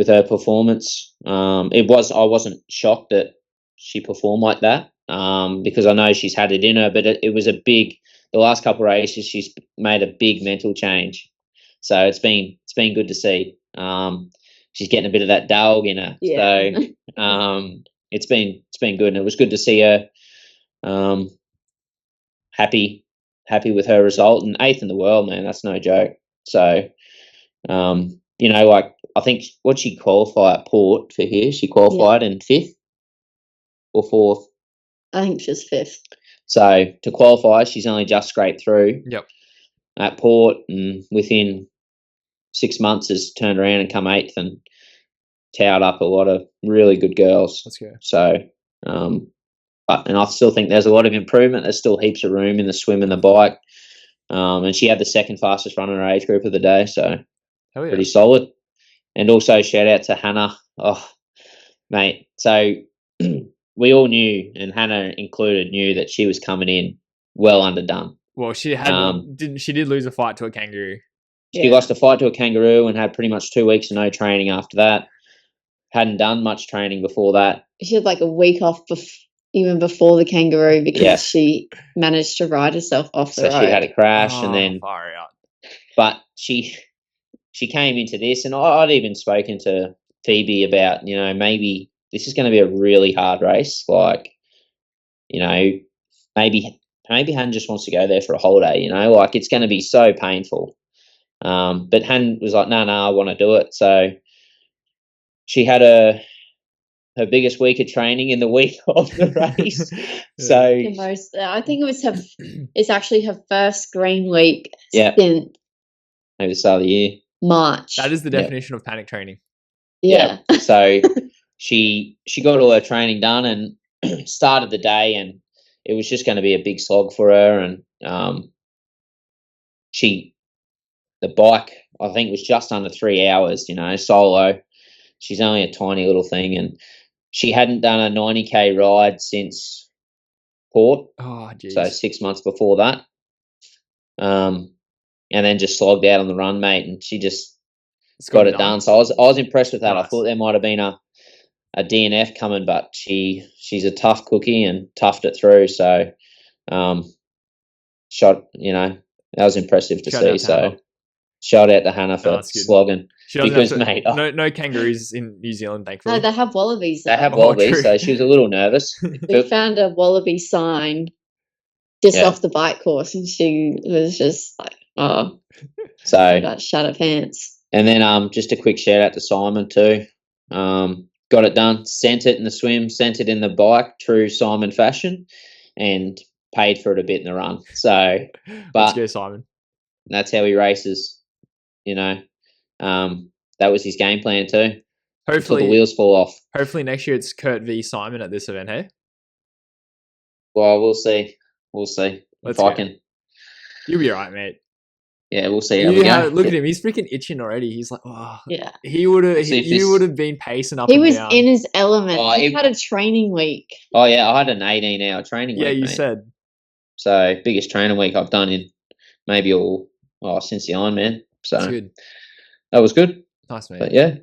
S1: her performance. I wasn't shocked that she performed like that, because I know she's had it in her, but it was the last couple of races she's made a big mental change. So it's been good to see. She's getting a bit of that dog in her.
S3: Yeah.
S1: So it's been good, and it was good to see her happy with her result, and 8th in the world, man. That's no joke. So like, I think what she qualified at Port for here, she qualified in 5th or 4th.
S3: I think she's 5th.
S1: So to qualify, she's only just scraped through.
S2: Yep.
S1: At Port, and within 6 months has turned around and come 8th and towed up a lot of really good girls.
S2: Let's go.
S1: So, and I still think there's a lot of improvement. There's still heaps of room in the swim and the bike. And she had the 2nd fastest run in her age group of the day. So pretty solid. And also shout out to Hannah. Oh, mate. So we all knew, and Hannah included, knew that she was coming in well underdone.
S2: Well, she had did lose a fight to a kangaroo.
S1: She lost a fight to a kangaroo and had pretty much 2 weeks of no training after that. Hadn't done much training before that.
S3: She had like a week off even before the kangaroo, because she managed to ride herself off the road.
S1: So she had a crash, and then
S2: far out.
S1: But she came into this, and I'd even spoken to Phoebe about, maybe this is going to be a really hard race. Like, maybe Han just wants to go there for a holiday, like it's going to be so painful. But Han was like, no, I want to do it. So she had her biggest week of training in the week of the race. So
S3: I think it was it's actually her first green week since
S1: maybe the start of the year.
S3: March.
S2: That is the definition of panic training.
S3: Yeah.
S1: So she got all her training done and started the day, and it was just going to be a big slog for her. And the bike, I think, was just under 3 hours, solo. She's only a tiny little thing, and she hadn't done a 90K ride since Port.
S2: Oh, geez.
S1: So 6 months before that. And then just slogged out on the run, mate, and she just got it done. So I was impressed with that. Nice. I thought there might have been a DNF coming, but she's a tough cookie and toughed it through. So that was impressive to see. So shout out to Hannah for slogging. Because, mate,
S2: no kangaroos in New Zealand, thankfully.
S3: No, they have wallabies.
S1: They have wallabies, so she was a little nervous.
S3: We found a wallaby sign just off the bike course, and she was just like, oh, so shut her pants.
S1: And then just a quick shout out to Simon too. Got it done, sent it in the swim, sent it in the bike, true Simon fashion, and paid for it a bit in the run. So,
S2: let's go, Simon.
S1: That's how he races. That was his game plan too.
S2: Hopefully
S1: until the wheels fall off.
S2: Hopefully next year it's Kurt v Simon at this event, hey?
S1: Well, we'll see. If I can.
S2: You'll be right, mate.
S1: Yeah, we'll see how we go.
S2: Look at him. He's freaking itching already. He's like, oh.
S3: Yeah.
S2: You would have been pacing up
S3: He
S2: and
S3: was
S2: down.
S3: in his element. He had a training week.
S1: Oh, yeah. I had an 18-hour training week,
S2: Yeah, you
S1: mate.
S2: said.
S1: So, biggest training week I've done in maybe since the Ironman. So,
S2: that's good.
S1: That was good.
S2: Nice, mate.
S1: But, yeah.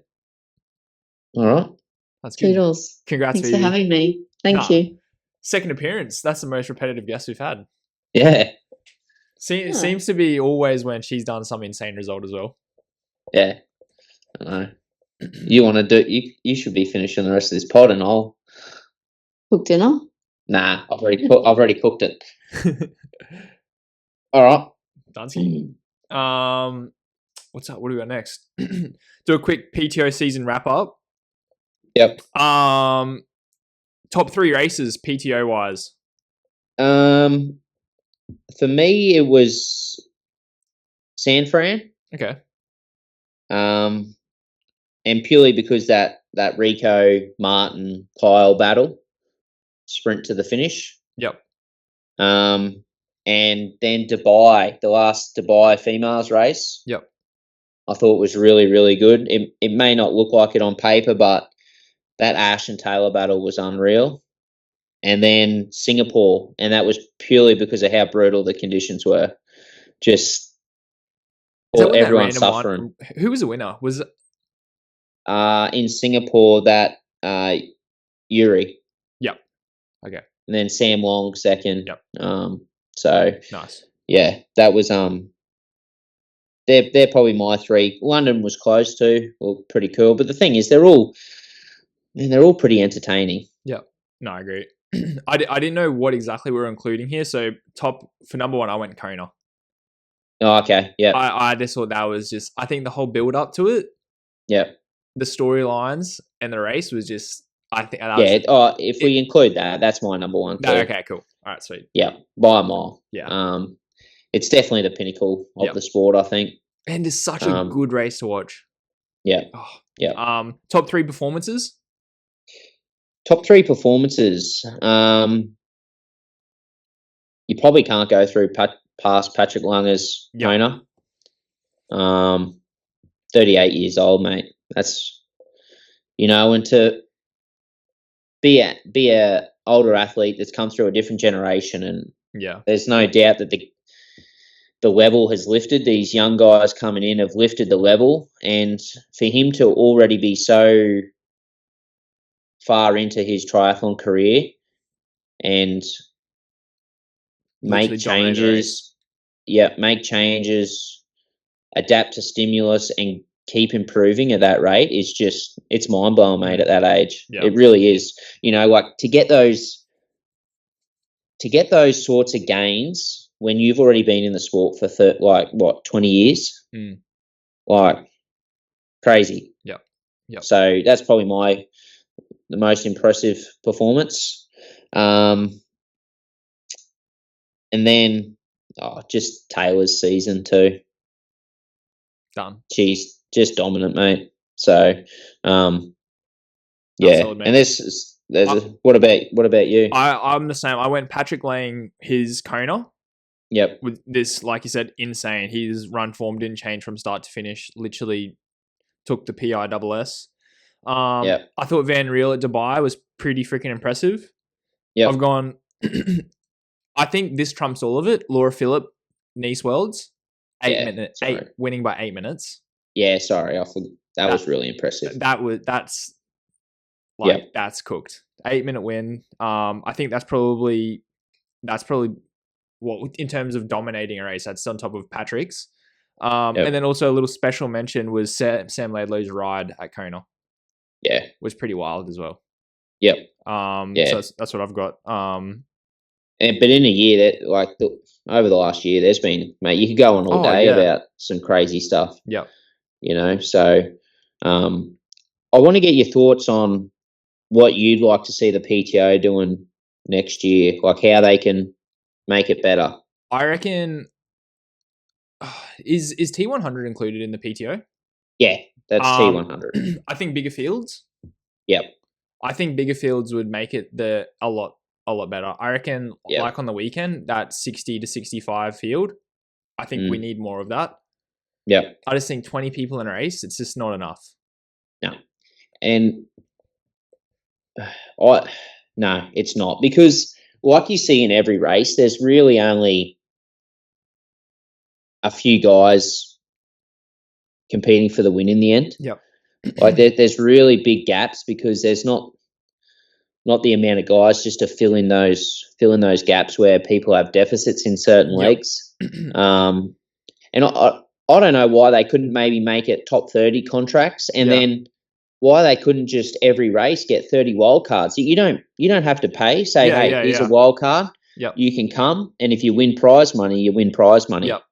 S1: All right.
S2: That's good.
S3: Toodles.
S2: Congrats,
S3: Thanks for having me. Thank you.
S2: Second appearance. That's the most repetitive guest we've had.
S1: Yeah.
S2: Seems to be always when she's done some insane result as well.
S1: Yeah. I know. You want to do? You should be finishing the rest of this pod, and I'll
S3: cook dinner.
S1: Nah, I've already cooked it. All right.
S2: Dunsky. What's up? What do we got next? Do a quick PTO season wrap up.
S1: Yep.
S2: Top 3 races PTO wise.
S1: For me, it was San Fran.
S2: Okay.
S1: And purely because that Rico, Martin, Kyle battle, sprint to the finish.
S2: Yep.
S1: And then Dubai, the last Dubai females race.
S2: Yep.
S1: I thought was really, really good. It may not look like it on paper, but that Ash and Taylor battle was unreal. And then Singapore, and that was purely because of how brutal the conditions were. Just
S2: Is that
S1: or
S2: when that
S1: everyone's
S2: random
S1: suffering.
S2: one? Who was the winner? Was it?
S1: In Singapore, that Yuri,
S2: Yep. Okay.
S1: and then Sam Long second.
S2: Yep.
S1: So
S2: Nice.
S1: yeah, that was they're probably my three. London was close too, well, pretty cool. But the thing is, they're all pretty entertaining.
S2: Yep. No, I agree. I didn't know what exactly we were including here. So top for number one, I went Kona.
S1: Oh, okay. Yeah.
S2: I just thought that was just. I think the whole build up to it,
S1: Yeah.
S2: the storylines and the race was just. I think that
S1: Yeah.
S2: was,
S1: If we include that, that's my number one too.
S2: no, okay, cool. All right, sweet.
S1: Yeah, by a mile.
S2: Yeah.
S1: It's definitely the pinnacle of
S2: Yep.
S1: the sport, I think.
S2: And it's such a good race to watch.
S1: Yeah.
S2: Oh,
S1: yeah.
S2: Top three performances.
S1: Top three performances. You probably can't go through past Patrick Lunger's Kona. 38 years old, mate. That's, and to be a older athlete that's come through a different generation, and there's no doubt that the level has lifted. These young guys coming in have lifted the level, and for him to already be so far into his triathlon career and make changes, adapt to stimulus and keep improving at that rate is just, it's mind blowing, mate, at that age. It really is. Like to get those sorts of gains when you've already been in the sport for 20 years, like crazy.
S2: Yep.
S1: So that's probably the most impressive performance. And then just Taylor's season too.
S2: Done.
S1: She's just dominant, mate. So,
S2: Solid,
S1: and what about you?
S2: I'm the same. I went Patrick Lang, his Kona.
S1: Yep.
S2: With this, like you said, insane. His run form didn't change from start to finish. Literally took the PISS. I thought Van Riel at Dubai was pretty freaking impressive.
S1: Yeah.
S2: I've gone. I think this trumps all of it. Laura Phillip, Nice Worlds, 8 minutes, winning by 8 minutes.
S1: Yeah, sorry, I forgot. That was really impressive.
S2: That's cooked. 8-minute win. I think that's probably what in terms of dominating a race. That's on top of Patrick's. And then also a little special mention was Sam Laidlow's ride at Kona.
S1: Yeah,
S2: was pretty wild as well.
S1: Yep.
S2: So that's what I've got.
S1: But in a year over the last year, there's been, mate, you could go on all day about some crazy stuff.
S2: Yep.
S1: So I want to get your thoughts on what you'd like to see the PTO doing next year, like how they can make it better.
S2: I reckon is T100 included in the PTO?
S1: Yeah, that's T100.
S2: I think bigger fields.
S1: Yep.
S2: I think bigger fields would make it a lot better. I reckon, like on the weekend, that 60 to 65 field, I think we need more of that.
S1: Yeah.
S2: I just think 20 people in a race, it's just not enough.
S1: No. And no, it's not. Because like you see in every race, there's really only a few guys competing for the win in the end.
S2: Yep.
S1: Like there's really big gaps because there's not the amount of guys just to fill in those gaps where people have deficits in certain legs. And I don't know why they couldn't maybe make it top 30 contracts, and then why they couldn't just every race get 30 wild cards. You don't have to pay. Say, here's a wild card.
S2: Yep.
S1: You can come, and if you win prize money, you win prize money.
S2: Yep.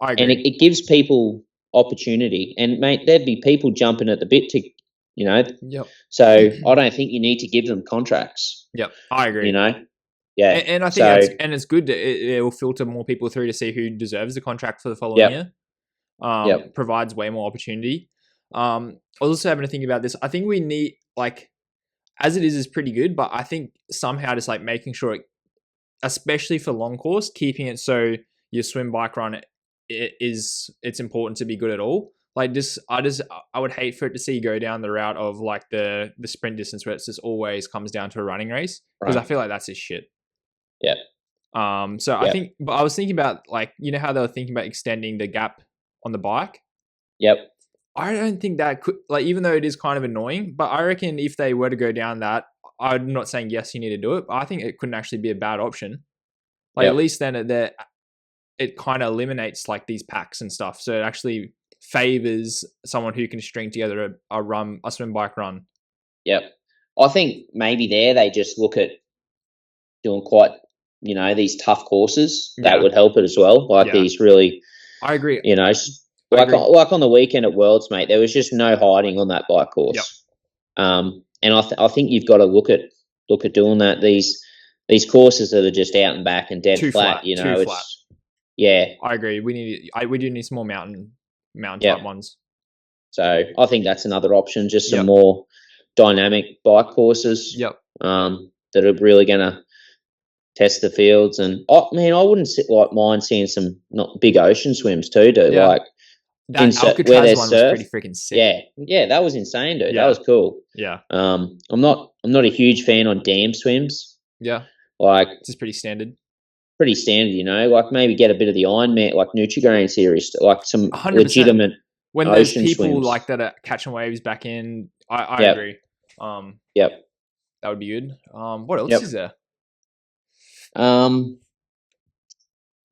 S2: I agree.
S1: And it gives people opportunity. And mate, there'd be people jumping at the bit to,
S2: Yep.
S1: So I don't think you need to give them contracts.
S2: Yep. I agree.
S1: Yeah.
S2: And I think it's good. It will filter more people through to see who deserves the contract for the following year. Provides way more opportunity. I was also having to think about this. I think we need, like, as it is pretty good, but I think somehow just like making sure, especially for long course, keeping it so your swim, bike, run, it's important to be good at all. Like I would hate for it to see go down the route of like the sprint distance where it just always comes down to a running race, because I feel like that's just shit.
S1: Yeah.
S2: I think, but I was thinking about, like, how they were thinking about extending the gap on the bike.
S1: Yep.
S2: I don't think that could, like, even though it is kind of annoying, but I reckon if they were to go down that, I'm not saying yes, you need to do it, but I think it couldn't actually be a bad option. Like,
S1: Yep.
S2: at least then it kind of eliminates like these packs and stuff. So it actually favors someone who can string together a swim bike run.
S1: Yep. I think maybe they just look at doing quite, these tough courses. That
S2: Yeah.
S1: would help it as well. Like
S2: Yeah.
S1: these really,
S2: I agree.
S1: like on the weekend at Worlds, mate, there was just no hiding on that bike course.
S2: Yep.
S1: And I think you've got to look at doing that. These courses that are just out and back and dead
S2: Too
S1: flat,
S2: too
S1: it's
S2: flat.
S1: Yeah.
S2: I agree. We do need some more mountain
S1: Yep.
S2: type ones.
S1: So I think that's another option. Just some
S2: Yep.
S1: more dynamic bike courses.
S2: Yep.
S1: That are really going to test the fields. And I wouldn't mind seeing some not big ocean swims too, dude.
S2: Yeah.
S1: Like
S2: That Alcatraz one was pretty freaking sick.
S1: Yeah, that was insane, dude.
S2: Yeah.
S1: That was cool.
S2: Yeah.
S1: I'm not a huge fan on dam swims.
S2: Yeah.
S1: Like
S2: It's just pretty standard.
S1: Like maybe get a bit of the Ironman, like Nutrigrain series, like some
S2: 100%.
S1: legitimate
S2: When there's
S1: ocean
S2: people
S1: swims.
S2: like that are catching waves back in, I
S1: Yep.
S2: agree.
S1: Yep.
S2: That would be good. What else
S1: Yep.
S2: is there?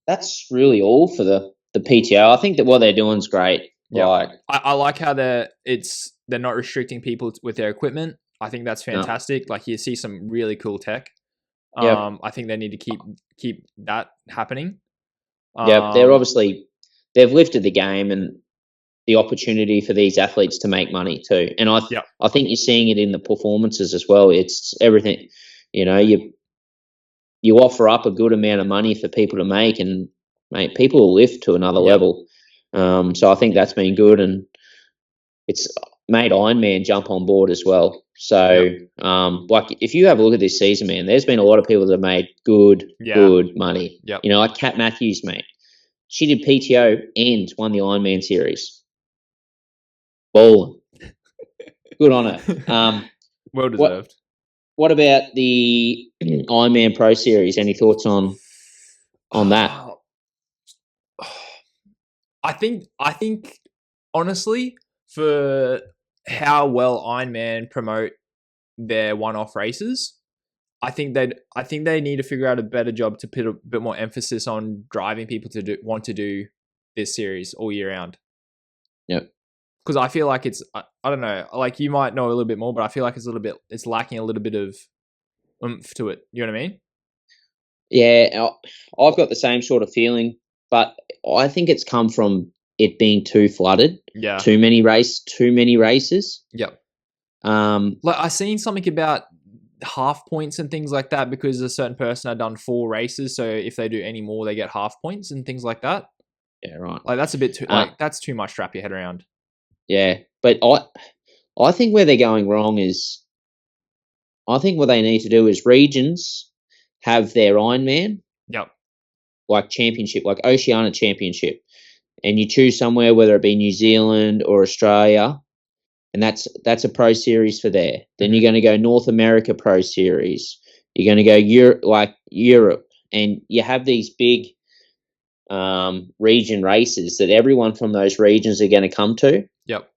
S1: That's really all for the PTO. I think that what they're doing is great.
S2: Yeah.
S1: Like,
S2: I like how they're not restricting people with their equipment. I think that's fantastic. Like, you see some really cool tech.
S1: Yep.
S2: I think they need to keep that happening.
S1: They've lifted the game and the opportunity for these athletes to make money too. And I think you're seeing it in the performances as well. It's everything, you offer up a good amount of money for people to make, and mate, people will lift to another level. So I think that's been good, and it's made Ironman jump on board as well. So, like, if you have a look at this season, man, there's been a lot of people that have made good money.
S2: Yep.
S1: Like Kat Matthews, mate. She did PTO and won the Ironman series. Ballin'. Good on her.
S2: Well deserved.
S1: What about the Ironman Pro Series? Any thoughts on that?
S2: I think honestly, for how well Ironman promote their one-off races, I think they need to figure out a better job to put a bit more emphasis on driving people to want to do this series all year round.
S1: Yep.
S2: Because I feel like it's, I don't know, like you might know a little bit more, but I feel like it's lacking a little bit of oomph to it. You know what I mean?
S1: Yeah, I've got the same sort of feeling, but I think it's come from it being too flooded.
S2: Yeah.
S1: Too many races.
S2: Yep.
S1: Like
S2: I seen something about half points and things like that because a certain person had done 4 races, so if they do any more, they get half points and things like that.
S1: Yeah, right.
S2: Like that's a bit too that's too much to wrap your head around.
S1: Yeah, but I think where they're going wrong is, I think what they need to do is regions have their Ironman.
S2: Yep.
S1: Like championship, like Oceania Championship, and you choose somewhere, whether it be New Zealand or Australia, and that's a pro series for there. Then you're going to go North America Pro Series. You're going to go Europe, and you have these big region races that everyone from those regions are going to come to.
S2: Yep.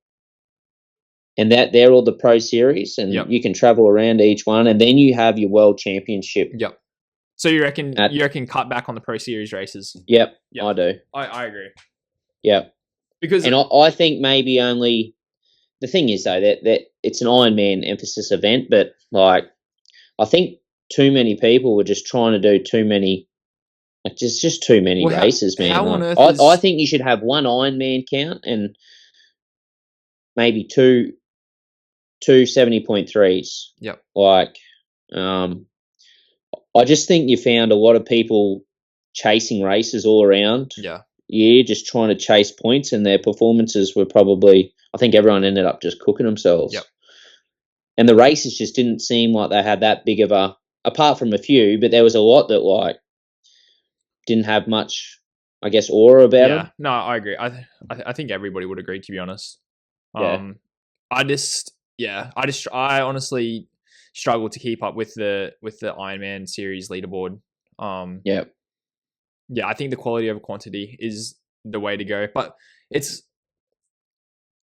S1: And that they're all the pro series, and you can travel around each one, and then you have your world championship.
S2: Yep. So you reckon cut back on the pro series races?
S1: Yep. I do.
S2: I agree.
S1: Yep.
S2: Because
S1: I think maybe only the thing is though that it's an Ironman emphasis event, but like I think too many people were just trying to do too many. Like just too many races, man.
S2: How on earth
S1: I think you should have one Ironman count and maybe two 70.3s.
S2: Yep.
S1: Like, I just think you found a lot of people chasing races all around.
S2: Yeah.
S1: Yeah, just trying to chase points, and their performances were probably, I think everyone ended up just cooking themselves.
S2: Yep.
S1: And the races just didn't seem like they had that big of a, apart from a few, but there was a lot that like didn't have much, I guess, aura about them.
S2: Yeah, no, I agree. I think everybody would agree, to be honest.
S1: Yeah.
S2: I honestly struggle to keep up with the Ironman series leaderboard.
S1: Yeah.
S2: Yeah, I think the quality over quantity is the way to go. But it's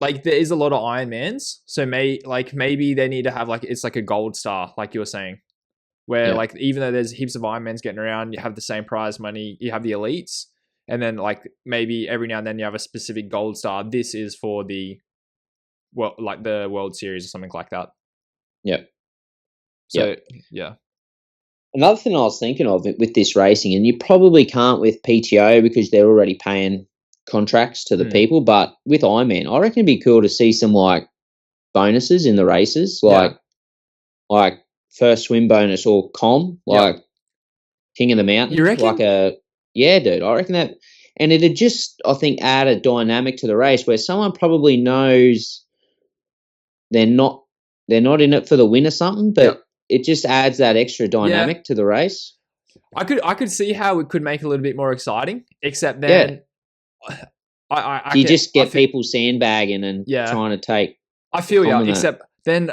S2: like there is a lot of Ironmans, so maybe they need to have like it's like a gold star, like you were saying, where
S1: Yeah.
S2: like even though there's heaps of Ironmans getting around, you have the same prize money, you have the elites, and then like maybe every now and then you have a specific gold star. This is for the like the World Series or something like that.
S1: Yep.
S2: So yeah.
S1: Another thing I was thinking of with this racing, and you probably can't with PTO because they're already paying contracts to the people, but with Ironman, I reckon it'd be cool to see some like bonuses in the races, like first swim bonus or like King of the Mountain.
S2: You reckon?
S1: Dude, I reckon that, and it'd just, I think, add a dynamic to the race where someone probably knows they're not in it for the win or something, but it just adds that extra dynamic to the race.
S2: I could see how it could make it a little bit more exciting, except then
S1: you just get people sandbagging and trying to take.
S2: I feel you, except then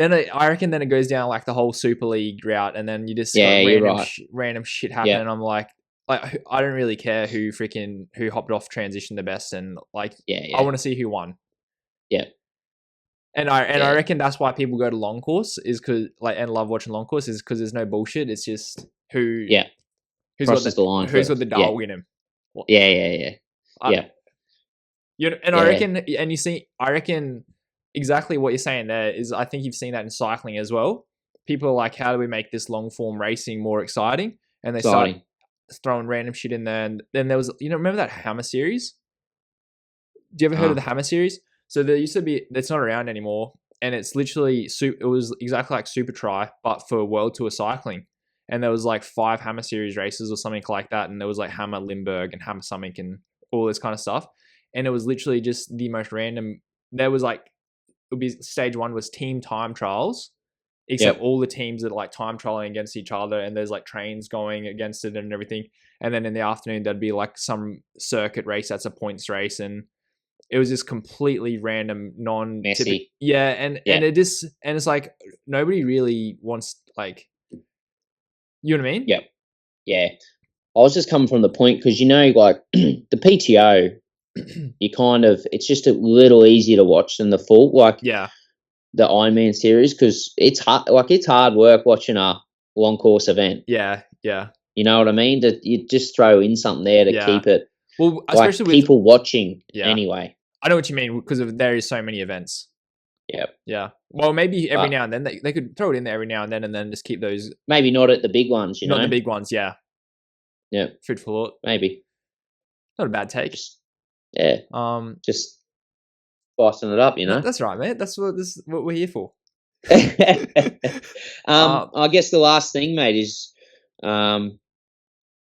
S2: I reckon then it goes down like the whole Super League route, and then you just got random shit happen, and I'm like I don't really care who hopped off transition the best, and like I want to see who won.
S1: Yeah.
S2: And I reckon that's why people go to long course is because and love watching long course is because there's no bullshit. It's just who's got the line, who's got the dog in him.
S1: Yeah.
S2: You know, and I reckon, and you see, I reckon exactly what you're saying there is. I think you've seen that in cycling as well. People are like, how do we make this long form racing more exciting? And they start throwing random shit in there. And then there was, remember that Hammer series? Do you ever heard of the Hammer series? So there used to be, it's not around anymore, and it's literally, it was exactly like Super Tri, but for World Tour cycling. And there was like 5 Hammer series races or something like that, and there was like Hammer Limburg and Hammer something and all this kind of stuff. And it was literally just the most random. There was like, it would be stage 1 was team time trials, except all the teams are like time trialing against each other, and there's like trains going against it and everything. And then in the afternoon, there'd be like some circuit race that's a points race, and it was just completely random,
S1: messy.
S2: And it's like nobody really wants like, you know what I mean?
S1: Yep. Yeah. I was just coming from the point because like the PTO, you kind of, it's just a little easier to watch than the full the Ironman series, because it's hard work watching a long course event.
S2: Yeah.
S1: You know what I mean? That you just throw in something there to keep it.
S2: Well, especially with
S1: people watching anyway.
S2: I know what you mean, because there is so many events.
S1: Yep.
S2: Yeah. Well, maybe every now and then they could throw it in there every now and then just keep those.
S1: Maybe not at the big ones,
S2: Not the big ones, yeah.
S1: Yeah.
S2: Food for thought.
S1: Maybe.
S2: Not a bad take.
S1: Just spicing it up,
S2: That's right, mate. That's what we're here for.
S1: I guess the last thing, mate, is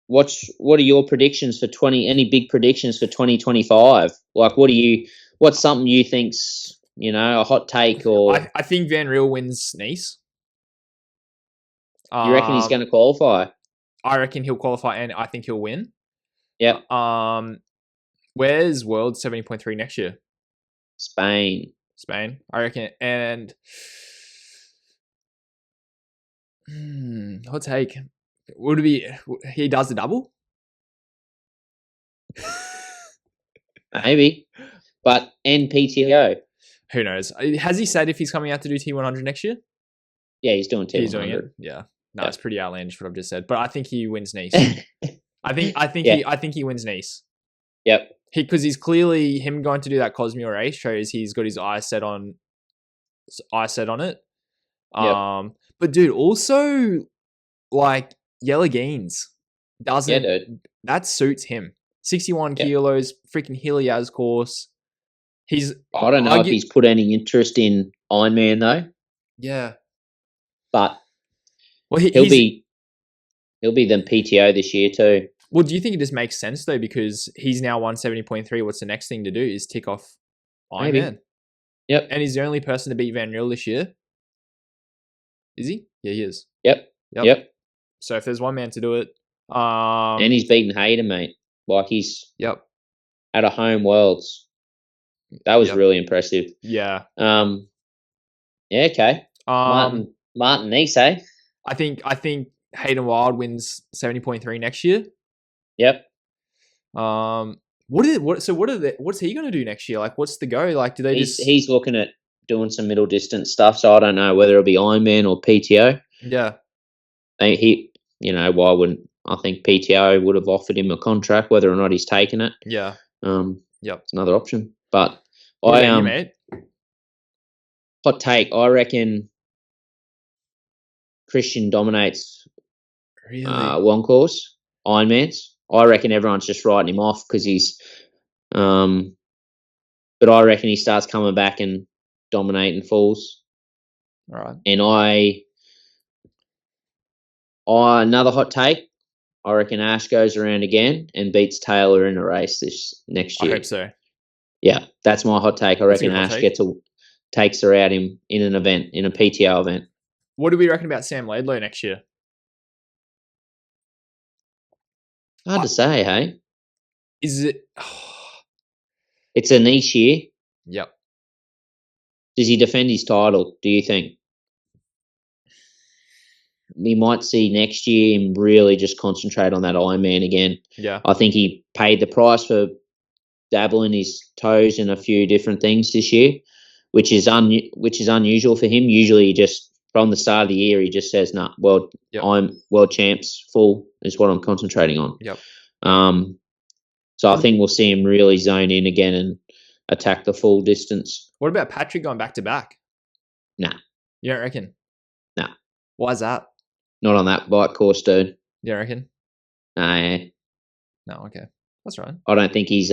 S1: what are your predictions for any big predictions for 2025? Like what's something you think's, a hot take? Or
S2: I think Van Riel wins Nice.
S1: You reckon he's going to qualify?
S2: I reckon he'll qualify, and I think he'll win.
S1: Yep.
S2: Where's World 70.3 next year?
S1: Spain,
S2: I reckon. And hot take. Would it be he does the double?
S1: Maybe, but PTO.
S2: Who knows? Has he said if he's coming out to do T100 next year?
S1: Yeah, he's doing T100.
S2: He's doing it. Yeah. No, it's pretty outlandish what I've just said, but I think he wins Nice. I think he wins Nice.
S1: Yep.
S2: Because he's clearly him going to do that Cosmere race shows he's got his eyes set on it.
S1: Yep.
S2: But dude, also like Yellow doesn't that suits him. 61 kilos, freaking Heliaz course.
S1: I don't know if he's put any interest in Ironman though.
S2: Yeah.
S1: But he'll be the PTO this year too.
S2: Well, do you think it just makes sense though? Because he's now 170.3. What's the next thing to do is tick off Ironman.
S1: Yep.
S2: And he's the only person to beat Van Riel this year. Is he? Yeah, he is.
S1: Yep.
S2: So if there's one man to do it,
S1: and he's beaten Hayden, mate. Like he's at a home Worlds. That was really impressive.
S2: Yeah.
S1: Yeah. Okay. Martin Nice, eh?
S2: I think Hayden Wild wins 70.3 next year.
S1: Yep.
S2: What's he going to do next year? Like, what's the go? Like, do they
S1: He's looking at doing some middle distance stuff, so I don't know whether it'll be Ironman or PTO.
S2: Yeah.
S1: Why wouldn't I think PTO would have offered him a contract, whether or not he's taken it.
S2: Yeah. Yep.
S1: It's another option. But
S2: what about you, mate?
S1: Hot take, I reckon Christian dominates one course, Ironmans. I reckon everyone's just writing him off because he's but I reckon he starts coming back and dominating falls.
S2: All right.
S1: And another hot take, I reckon Ash goes around again and beats Taylor in a race this next year.
S2: I hope so.
S1: Yeah, that's my hot take. I reckon Ash takes her out in an event, in a PTO event.
S2: What do we reckon about Sam Laidlow next year?
S1: Hard to say, hey?
S2: Is it?
S1: It's a niche year.
S2: Yep.
S1: Does he defend his title, do you think? We might see next year him really just concentrate on that Ironman again.
S2: Yeah.
S1: I think he paid the price for dabbling his toes in a few different things this year, which is unusual for him. Usually, he just from the start of the year, he just says, "Nah, I'm world champs. Full is what I'm concentrating on."
S2: Yep.
S1: So I think we'll see him really zone in again and attack the full distance.
S2: What about Patrick going back to back?
S1: Nah.
S2: You don't reckon?
S1: Nah.
S2: Why is that?
S1: Not on that bike course, dude.
S2: You don't reckon?
S1: Nah.
S2: No. Okay, that's right.
S1: I don't think he's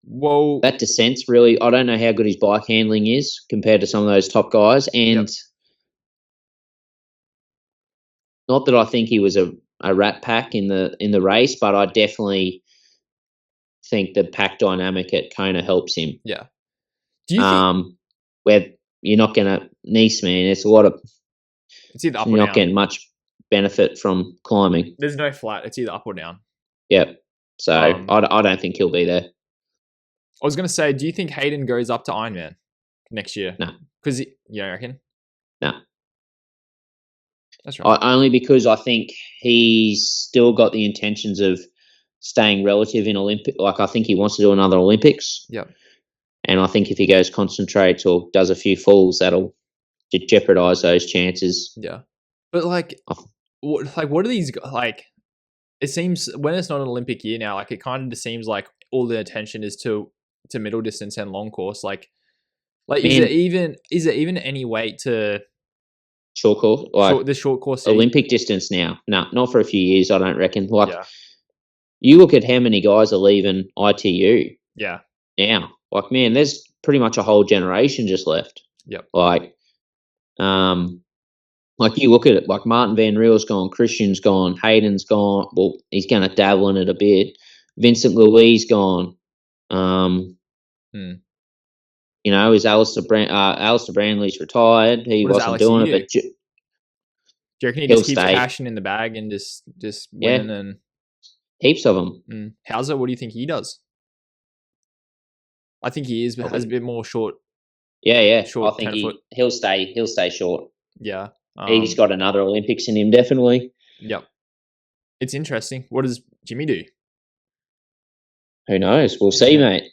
S2: Whoa.
S1: That descent's really. I don't know how good his bike handling is compared to some of those top guys, and not that I think he was a rat pack in the race, but I definitely think the pack dynamic at Kona helps him.
S2: Yeah. Do you think
S1: where you're not going to Nice, man? It's a lot of.
S2: It's either up or
S1: you're
S2: down.
S1: not getting much benefit from climbing.
S2: There's no flat. It's either up or down.
S1: Yep. So I don't think he'll be there.
S2: I was going to say, do you think Hayden goes up to Ironman next year?
S1: No.
S2: Because you don't reckon?
S1: No.
S2: That's right.
S1: Only because I think he's still got the intentions of staying relative in Olympic. Like, I think he wants to do another Olympics.
S2: Yep.
S1: And I think if he goes concentrates or does a few falls, that'll jeopardize those chances.
S2: Yeah. But what are these like? It seems when it's not an Olympic year now, like it kind of just seems like all the attention is to middle distance and long course. Like is there even any weight to
S1: short course?
S2: The short course
S1: Olympic distance now? No, not for a few years. I don't reckon.
S2: You
S1: look at how many guys are leaving ITU.
S2: Yeah.
S1: Now, man, there's pretty much a whole generation just left.
S2: Yep.
S1: You look at it, like Martin Van Riel's gone, Christian's gone, Hayden's gone. Well, he's going to dabble in it a bit. Vincent Louis gone. Is Alistair Brandley's retired? He wasn't doing it, but
S2: do you reckon he just keeps cashing in the bag and just winning and
S1: heaps of them?
S2: Hauser, what do you think he does? I think he has a bit more short.
S1: Yeah.
S2: Short,
S1: I think he'll stay short.
S2: Yeah.
S1: He's got another Olympics in him, definitely.
S2: Yep. It's interesting. What does Jimmy do?
S1: Who knows? We'll see, mate.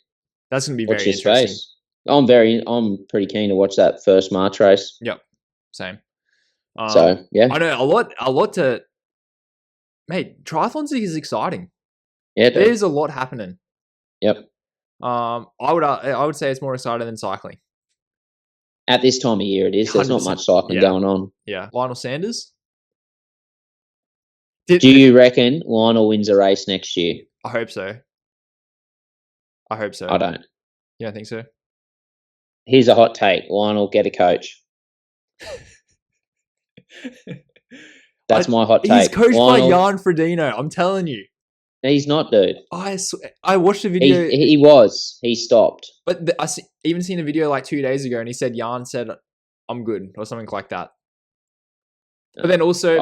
S2: That's going to be very interesting.
S1: Space. I'm pretty keen to watch that first March race.
S2: Yep. Same.
S1: So, yeah.
S2: I know a lot to... Mate, triathlons is exciting.
S1: Yeah,
S2: there's a lot happening.
S1: Yep.
S2: I would say it's more exciting than cycling.
S1: At this time of year, it is. There's 100%. Not much cycling going on.
S2: Yeah. Lionel Sanders?
S1: Do you reckon Lionel wins a race next year?
S2: I hope so.
S1: I don't.
S2: You don't think so?
S1: Here's a hot take. Lionel, get a coach. That's my hot take.
S2: He's coached by Jan Frodeno. I'm telling you.
S1: He's not, dude.
S2: I watched the video.
S1: He was. He stopped.
S2: But I even seen a video like 2 days ago, and he said Jan said, "I'm good" or something like that. But then also,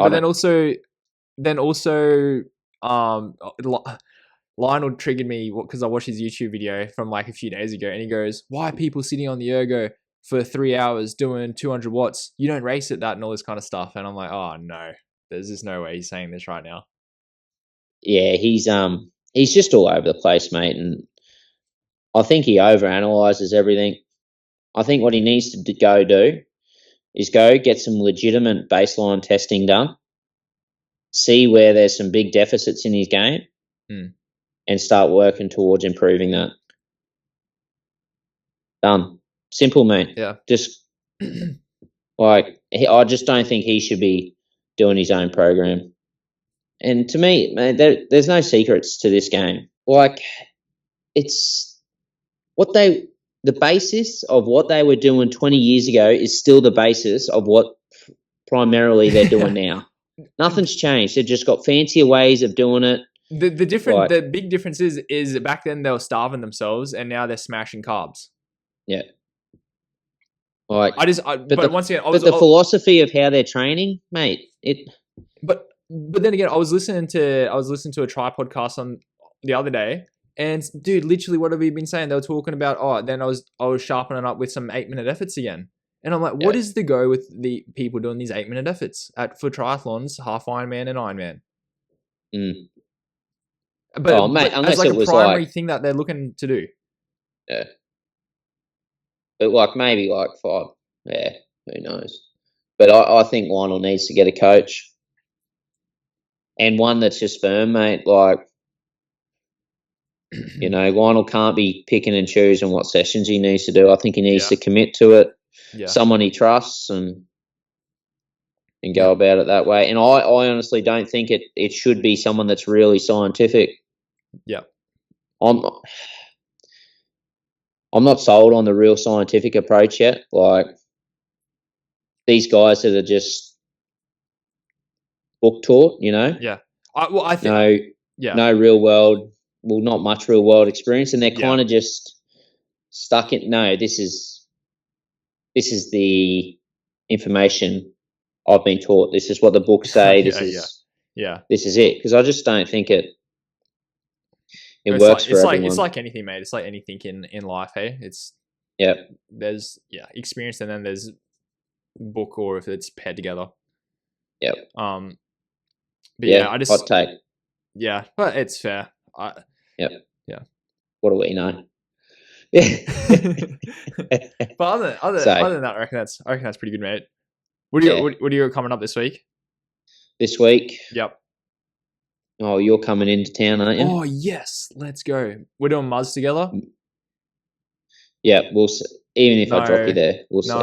S2: Lionel triggered me because I watched his YouTube video from like a few days ago, and he goes, "Why are people sitting on the ergo for 3 hours doing 200 watts? You don't race at that and all this kind of stuff." And I'm like, "Oh no, there's just no way he's saying this right now."
S1: yeah, he's just all over the place, mate, and I think he overanalyzes everything. I think what he needs to do is go get some legitimate baseline testing done, see where there's some big deficits in his game, and start working towards improving that. Done. Simple, mate.
S2: Yeah.
S1: Just I just don't think he should be doing his own program. And to me, man, there's no secrets to this game. Like, it's the basis of what they were doing 20 years ago is still the basis of what primarily they're doing now. Nothing's changed. They've just got fancier ways of doing it.
S2: The big difference is back then they were starving themselves and now they're smashing carbs.
S1: Yeah. Like,
S2: but once again,
S1: the philosophy of how they're training, mate,
S2: But then again, I was listening to a Try podcast on the other day, and dude, literally, what have we been saying? They were talking about, then I was sharpening up with some 8-minute efforts again, and I'm like, what is the go with the people doing these 8-minute efforts for triathlons, half Ironman and Ironman? But,
S1: mate,
S2: as like a primary thing that they're looking to do.
S1: Yeah. But like maybe like 5, yeah, who knows? But I think Lionel needs to get a coach, and one that's just firm, mate. Like, Lionel can't be picking and choosing what sessions he needs to do. I think he needs to commit to it. Yeah. Someone he trusts and go about it that way. And I honestly don't think it should be someone that's really scientific.
S2: Yeah.
S1: I'm not sold on the real scientific approach yet. Like, these guys that are just book taught,
S2: Yeah. I think
S1: no real world, not much real world experience, and they're kind of just stuck in. No, this is the information I've been taught. This is what the books say. This is it. Because I just don't think it works for everyone.
S2: It's like anything, mate. It's like anything in life, hey? There's experience, and then there's book, or if it's paired together.
S1: Yep.
S2: But I just
S1: hot take.
S2: Yeah, but it's fair.
S1: Yep.
S2: Yeah.
S1: What do we know? Yeah.
S2: But other than that, I reckon that's pretty good, mate. What do you got coming up this week?
S1: This week?
S2: Yep.
S1: Oh, you're coming into town, aren't you?
S2: Oh, yes. Let's go. We're doing Muzz together?
S1: Yeah, we'll see. Even if I drop you there, we'll see.
S2: No.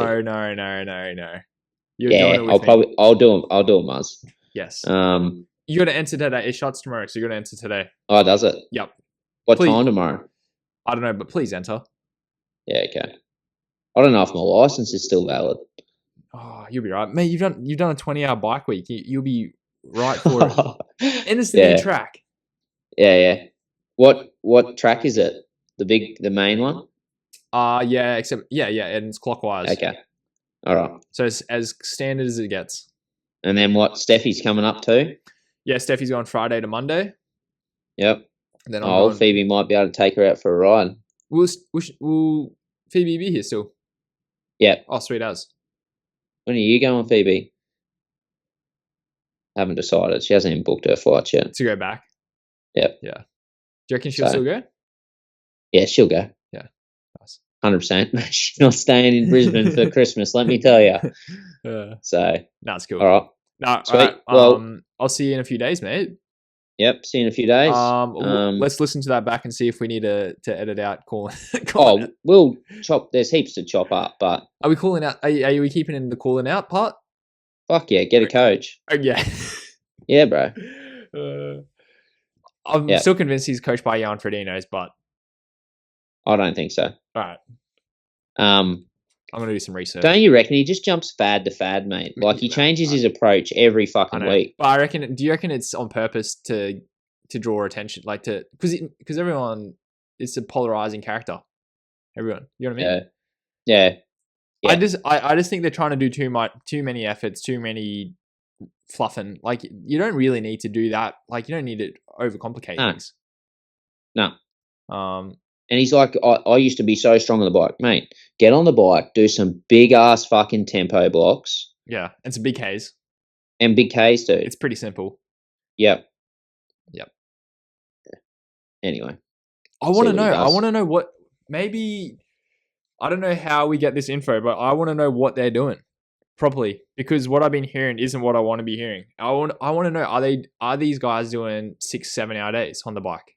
S2: You're doing it with me.
S1: I'll do a Muzz.
S2: Yes. You got to enter today. It shuts tomorrow, so you got to enter today.
S1: Oh, does it?
S2: Yep.
S1: What time tomorrow?
S2: I don't know, but please enter.
S1: Yeah, okay. I don't know if my license is still valid.
S2: Oh, you'll be right, mate. You've done a 20-hour bike week. You'll be right for it. And it's the new track.
S1: Yeah. What track is it? The main one?
S2: And it's clockwise.
S1: Okay. All right.
S2: So it's as standard as it gets.
S1: And then what? Steffi's coming up too?
S2: Yeah, Steffi's going Friday to Monday.
S1: Yep.
S2: And then
S1: Phoebe might be able to take her out for a ride.
S2: Will Phoebe be here still?
S1: Yeah.
S2: Oh, sweet as.
S1: When are you going, Phoebe? Haven't decided. She hasn't even booked her flight yet.
S2: To go back?
S1: Yep.
S2: Yeah. Do you reckon she'll still go?
S1: Yeah, she'll go.
S2: Yeah. Nice.
S1: 100%. She's not staying in Brisbane for Christmas, let me tell you. So.
S2: That's cool.
S1: All right.
S2: No,
S1: sweet.
S2: All right.
S1: Well,
S2: I'll see you in a few days, mate.
S1: Yep, see you in a few days.
S2: Let's listen to that back and see if we need to edit out calling.
S1: We'll chop. There's heaps to chop up, but
S2: are we calling out? Are we keeping in the calling out part?
S1: Fuck yeah, get a coach.
S2: Oh, yeah.
S1: Yeah, bro.
S2: I'm still convinced he's coached by Jan Fredinos, but
S1: I don't think so.
S2: All right. I'm going to do some research.
S1: Don't you reckon he just jumps fad to fad, mate? Like, he changes his approach every fucking week.
S2: But do you reckon it's on purpose to draw attention? Like, because everyone, it's a polarizing character. Everyone. You know what I mean?
S1: Yeah.
S2: I just think they're trying to do too many efforts, too many fluffing. Like, you don't really need to do that. Like, you don't need to overcomplicate things.
S1: No. And he's like, I used to be so strong on the bike. Mate, get on the bike, do some big-ass fucking tempo blocks.
S2: Yeah, and some big Ks.
S1: And big Ks, dude.
S2: It's pretty simple.
S1: Yep. anyway.
S2: I want to
S1: See what
S2: know.
S1: he
S2: I
S1: does.
S2: want to know what. Maybe I don't know how we get this info, but I want to know what they're doing properly, because what I've been hearing isn't what I want to be hearing. I want to know, are these guys doing 6-7 hour days on the bike?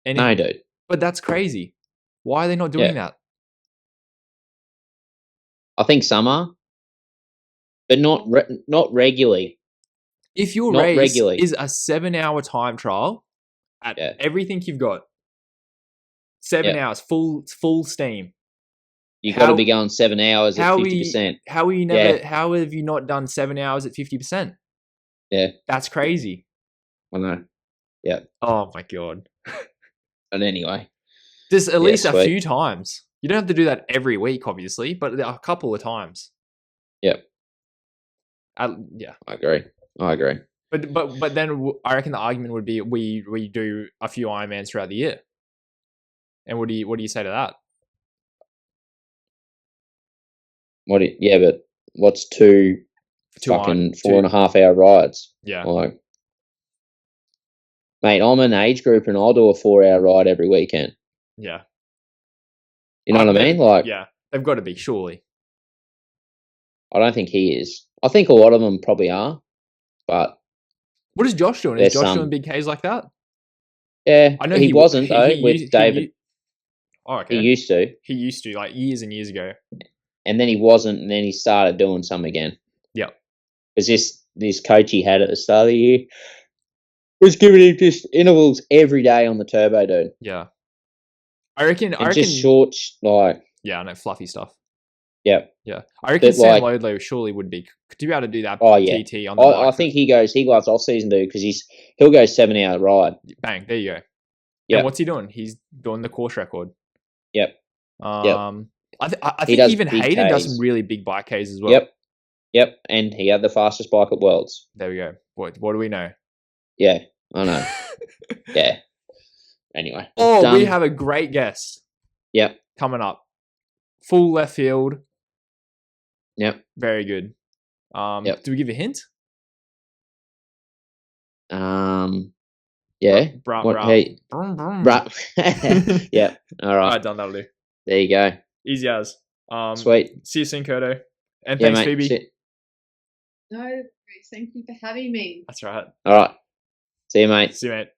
S1: No, dude.
S2: But that's crazy. Why are they not doing that?
S1: I think some are, but not regularly.
S2: If your
S1: Not
S2: race
S1: regularly.
S2: is a 7-hour time trial at everything you've got, 7 hours, full steam.
S1: You got to be going 7 hours at 50%.
S2: How have you not done 7 hours at 50%?
S1: Yeah,
S2: that's crazy.
S1: I know. Yeah.
S2: Oh my god.
S1: But anyway,
S2: just at least a
S1: sweet.
S2: few times. You don't have to do that every week, obviously, but a couple of times.
S1: Yep.
S2: Yeah,
S1: I agree.
S2: But then I reckon the argument would be we do a few Ironmans throughout the year. And what do you say to that?
S1: But what's two fucking 4.5 hour rides?
S2: Yeah.
S1: Like, mate, I'm an age group and I'll do a 4-hour ride every weekend.
S2: Yeah.
S1: You know what I mean? Like,
S2: yeah, they've got to be, surely.
S1: I don't think he is. I think a lot of them probably are, but
S2: what is Josh doing? Is Josh doing big Ks like that?
S1: Yeah,
S2: I know
S1: he wasn't though with David.
S2: Oh, okay.
S1: He used to.
S2: He used to, like years and years ago.
S1: And then he wasn't, and then he started doing some again.
S2: Yeah.
S1: Because this coach he had at the start of the year was giving him just intervals every day on the turbo, dude.
S2: Yeah. I reckon
S1: just short, like.
S2: Yeah, I know, fluffy stuff.
S1: Yep.
S2: Yeah. I reckon Sam Lodlow surely would be. Could you be able to do that TT on the bike?
S1: I think he loves off-season, dude, because he'll go 7-hour ride.
S2: Bang, there you go.
S1: Yeah.
S2: And what's he doing? He's doing the course record.
S1: Yep.
S2: I think even Hayden does some really big bike Ks as well.
S1: Yep. And he had the fastest bike at Worlds.
S2: There we go. What do we know?
S1: Yeah, I know. Yeah. Anyway.
S2: We have a great guest.
S1: Yep.
S2: Coming up. Full left field.
S1: Yep.
S2: Very good. Do we give a hint?
S1: Yeah.
S2: Hey.
S1: Yeah. All right.
S2: All right, done. That'll do.
S1: There you go.
S2: Easy as.
S1: Sweet.
S2: See you soon, Kurto. And thanks,
S1: mate.
S2: Phoebe.
S3: No, thank you for having me.
S2: That's right.
S1: All right. See you, mate.
S2: See you, mate.